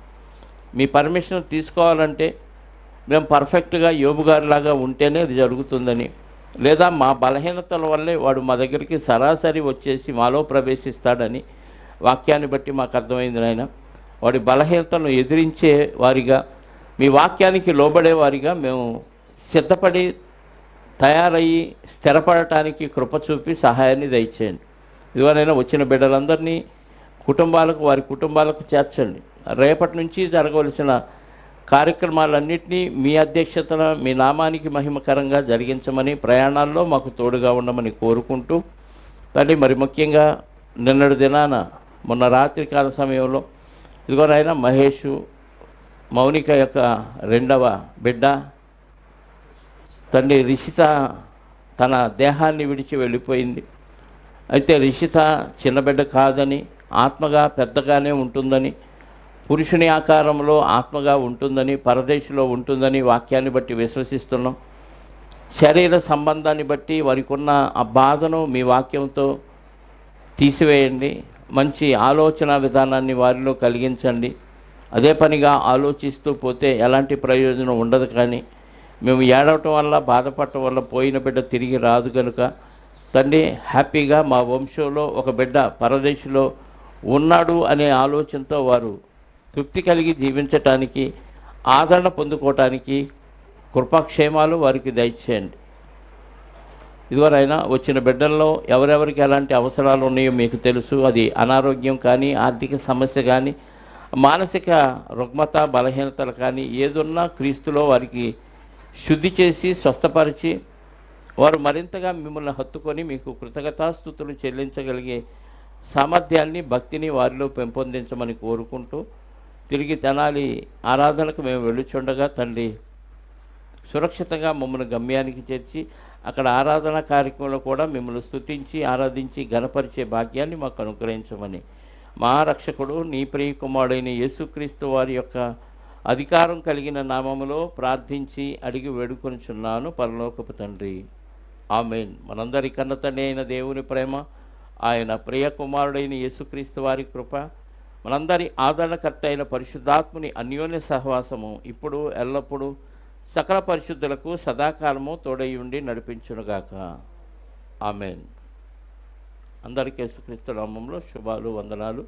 మీ పర్మిషన్ తీసుకోవాలంటే మేము పర్ఫెక్ట్గా యోబు గారిలాగా ఉంటేనే అది జరుగుతుందని, లేదా మా బలహీనతల వల్లే వాడు మా దగ్గరికి సరాసరి వచ్చేసి మాలో ప్రవేశిస్తాడని వాక్యాన్ని బట్టి మాకు అర్థమైంది నాయన. వాడి బలహీనతను ఎదిరించే వారిగా, మీ వాక్యానికి లోబడే వారిగా మేము సిద్ధపడి తయారయ్యి స్థిరపడటానికి కృప చూపి సహాయాన్ని దయచేయండి. ఇదివరైనా వచ్చిన బిడ్డలందరినీ వారి కుటుంబాలకు చేర్చండి. రేపటి నుంచి జరగవలసిన కార్యక్రమాలన్నింటినీ మీ అధ్యక్షతన మీ నామానికి మహిమకరంగా జరిగించమని, ప్రయాణాల్లో మాకు తోడుగా ఉండమని కోరుకుంటూ తండ్రి, మరి ముఖ్యంగా నిన్నటి దినాన మొన్న రాత్రి కాల సమయంలో ఇదిగోనైనా మహేషు, మౌనిక యొక్క రెండవ బిడ్డ తండ్రి రిషిత తన దేహాన్ని విడిచి వెళ్ళిపోయింది. అయితే రిషిత చిన్న బిడ్డ కాదని, ఆత్మగా పెద్దగానే ఉంటుందని, పురుషుని ఆకారంలో ఆత్మగా ఉంటుందని, పరదేశంలో ఉంటుందని వాక్యాన్ని బట్టి విశ్వసిస్తున్నాం. శరీర సంబంధాన్ని బట్టి వారికి ఉన్న ఆ బాధను మీ వాక్యంతో తీసివేయండి. మంచి ఆలోచన విధానాన్ని వారిలో కలిగించండి. అదే పనిగా ఆలోచిస్తూ పోతే ఎలాంటి ప్రయోజనం ఉండదు. కానీ మేము ఏడవటం వల్ల, బాధపడటం వల్ల పోయిన బిడ్డ తిరిగి రాదు కనుక తండ్రి, హ్యాపీగా మా వంశంలో ఒక బిడ్డ పరదేశంలో ఉన్నాడు అనే ఆలోచనతో వారు తృప్తి కలిగి జీవించటానికి, ఆదరణ పొందుకోవటానికి కృపాక్షేమాలు వారికి దయచేయండి. ఇదివరైనా వచ్చిన బిడ్డల్లో ఎవరెవరికి ఎలాంటి అవసరాలు ఉన్నాయో మీకు తెలుసు. అది అనారోగ్యం కానీ, ఆర్థిక సమస్య కానీ, మానసిక రుగ్మత, బలహీనతలు కానీ ఏదున్నా క్రీస్తులో వారికి శుద్ధి చేసి స్వస్థపరిచి వారు మరింతగా మిమ్మల్ని హత్తుకొని మీకు కృతజ్ఞతాస్తుతులు చెల్లించగలిగే సామర్థ్యాన్ని భక్తిని వారిలో పెంపొందించమని కోరుకుంటూ తిరిగి తెనాలి ఆరాధనకు మేము వెళ్ళుచుండగా తండ్రి సురక్షితంగా మమ్మల్ని గమ్యానికి చేర్చి అక్కడ ఆరాధన కార్యక్రమంలో కూడా మిమ్మల్ని స్తుతించి ఆరాధించి ఘనపరిచే భాగ్యాన్ని మాకు అనుగ్రహించమని మా రక్షకుడు నీ ప్రియ కుమారుడైన యేసుక్రీస్తు వారి యొక్క అధికారం కలిగిన నామములో ప్రార్థించి అడిగి వేడుకొనుచున్నాను పరలోకపు తండ్రి. ఆమేన్. మనందరి కన్న తండ్రి అయిన దేవుని ప్రేమ, ఆయన ప్రియ కుమారుడైన యేసుక్రీస్తు వారి కృప, మనందరి ఆదరణకర్త అయిన పరిశుద్ధాత్ముని అన్యోన్య సహవాసము ఇప్పుడు ఎల్లప్పుడూ సకల పరిశుద్ధులకు సదాకాలము తోడై ఉండి నడిపించునుగాక. ఆమేన్. అందరికీ యేసుక్రీస్తు నామములో శుభాలు, వందనాలు.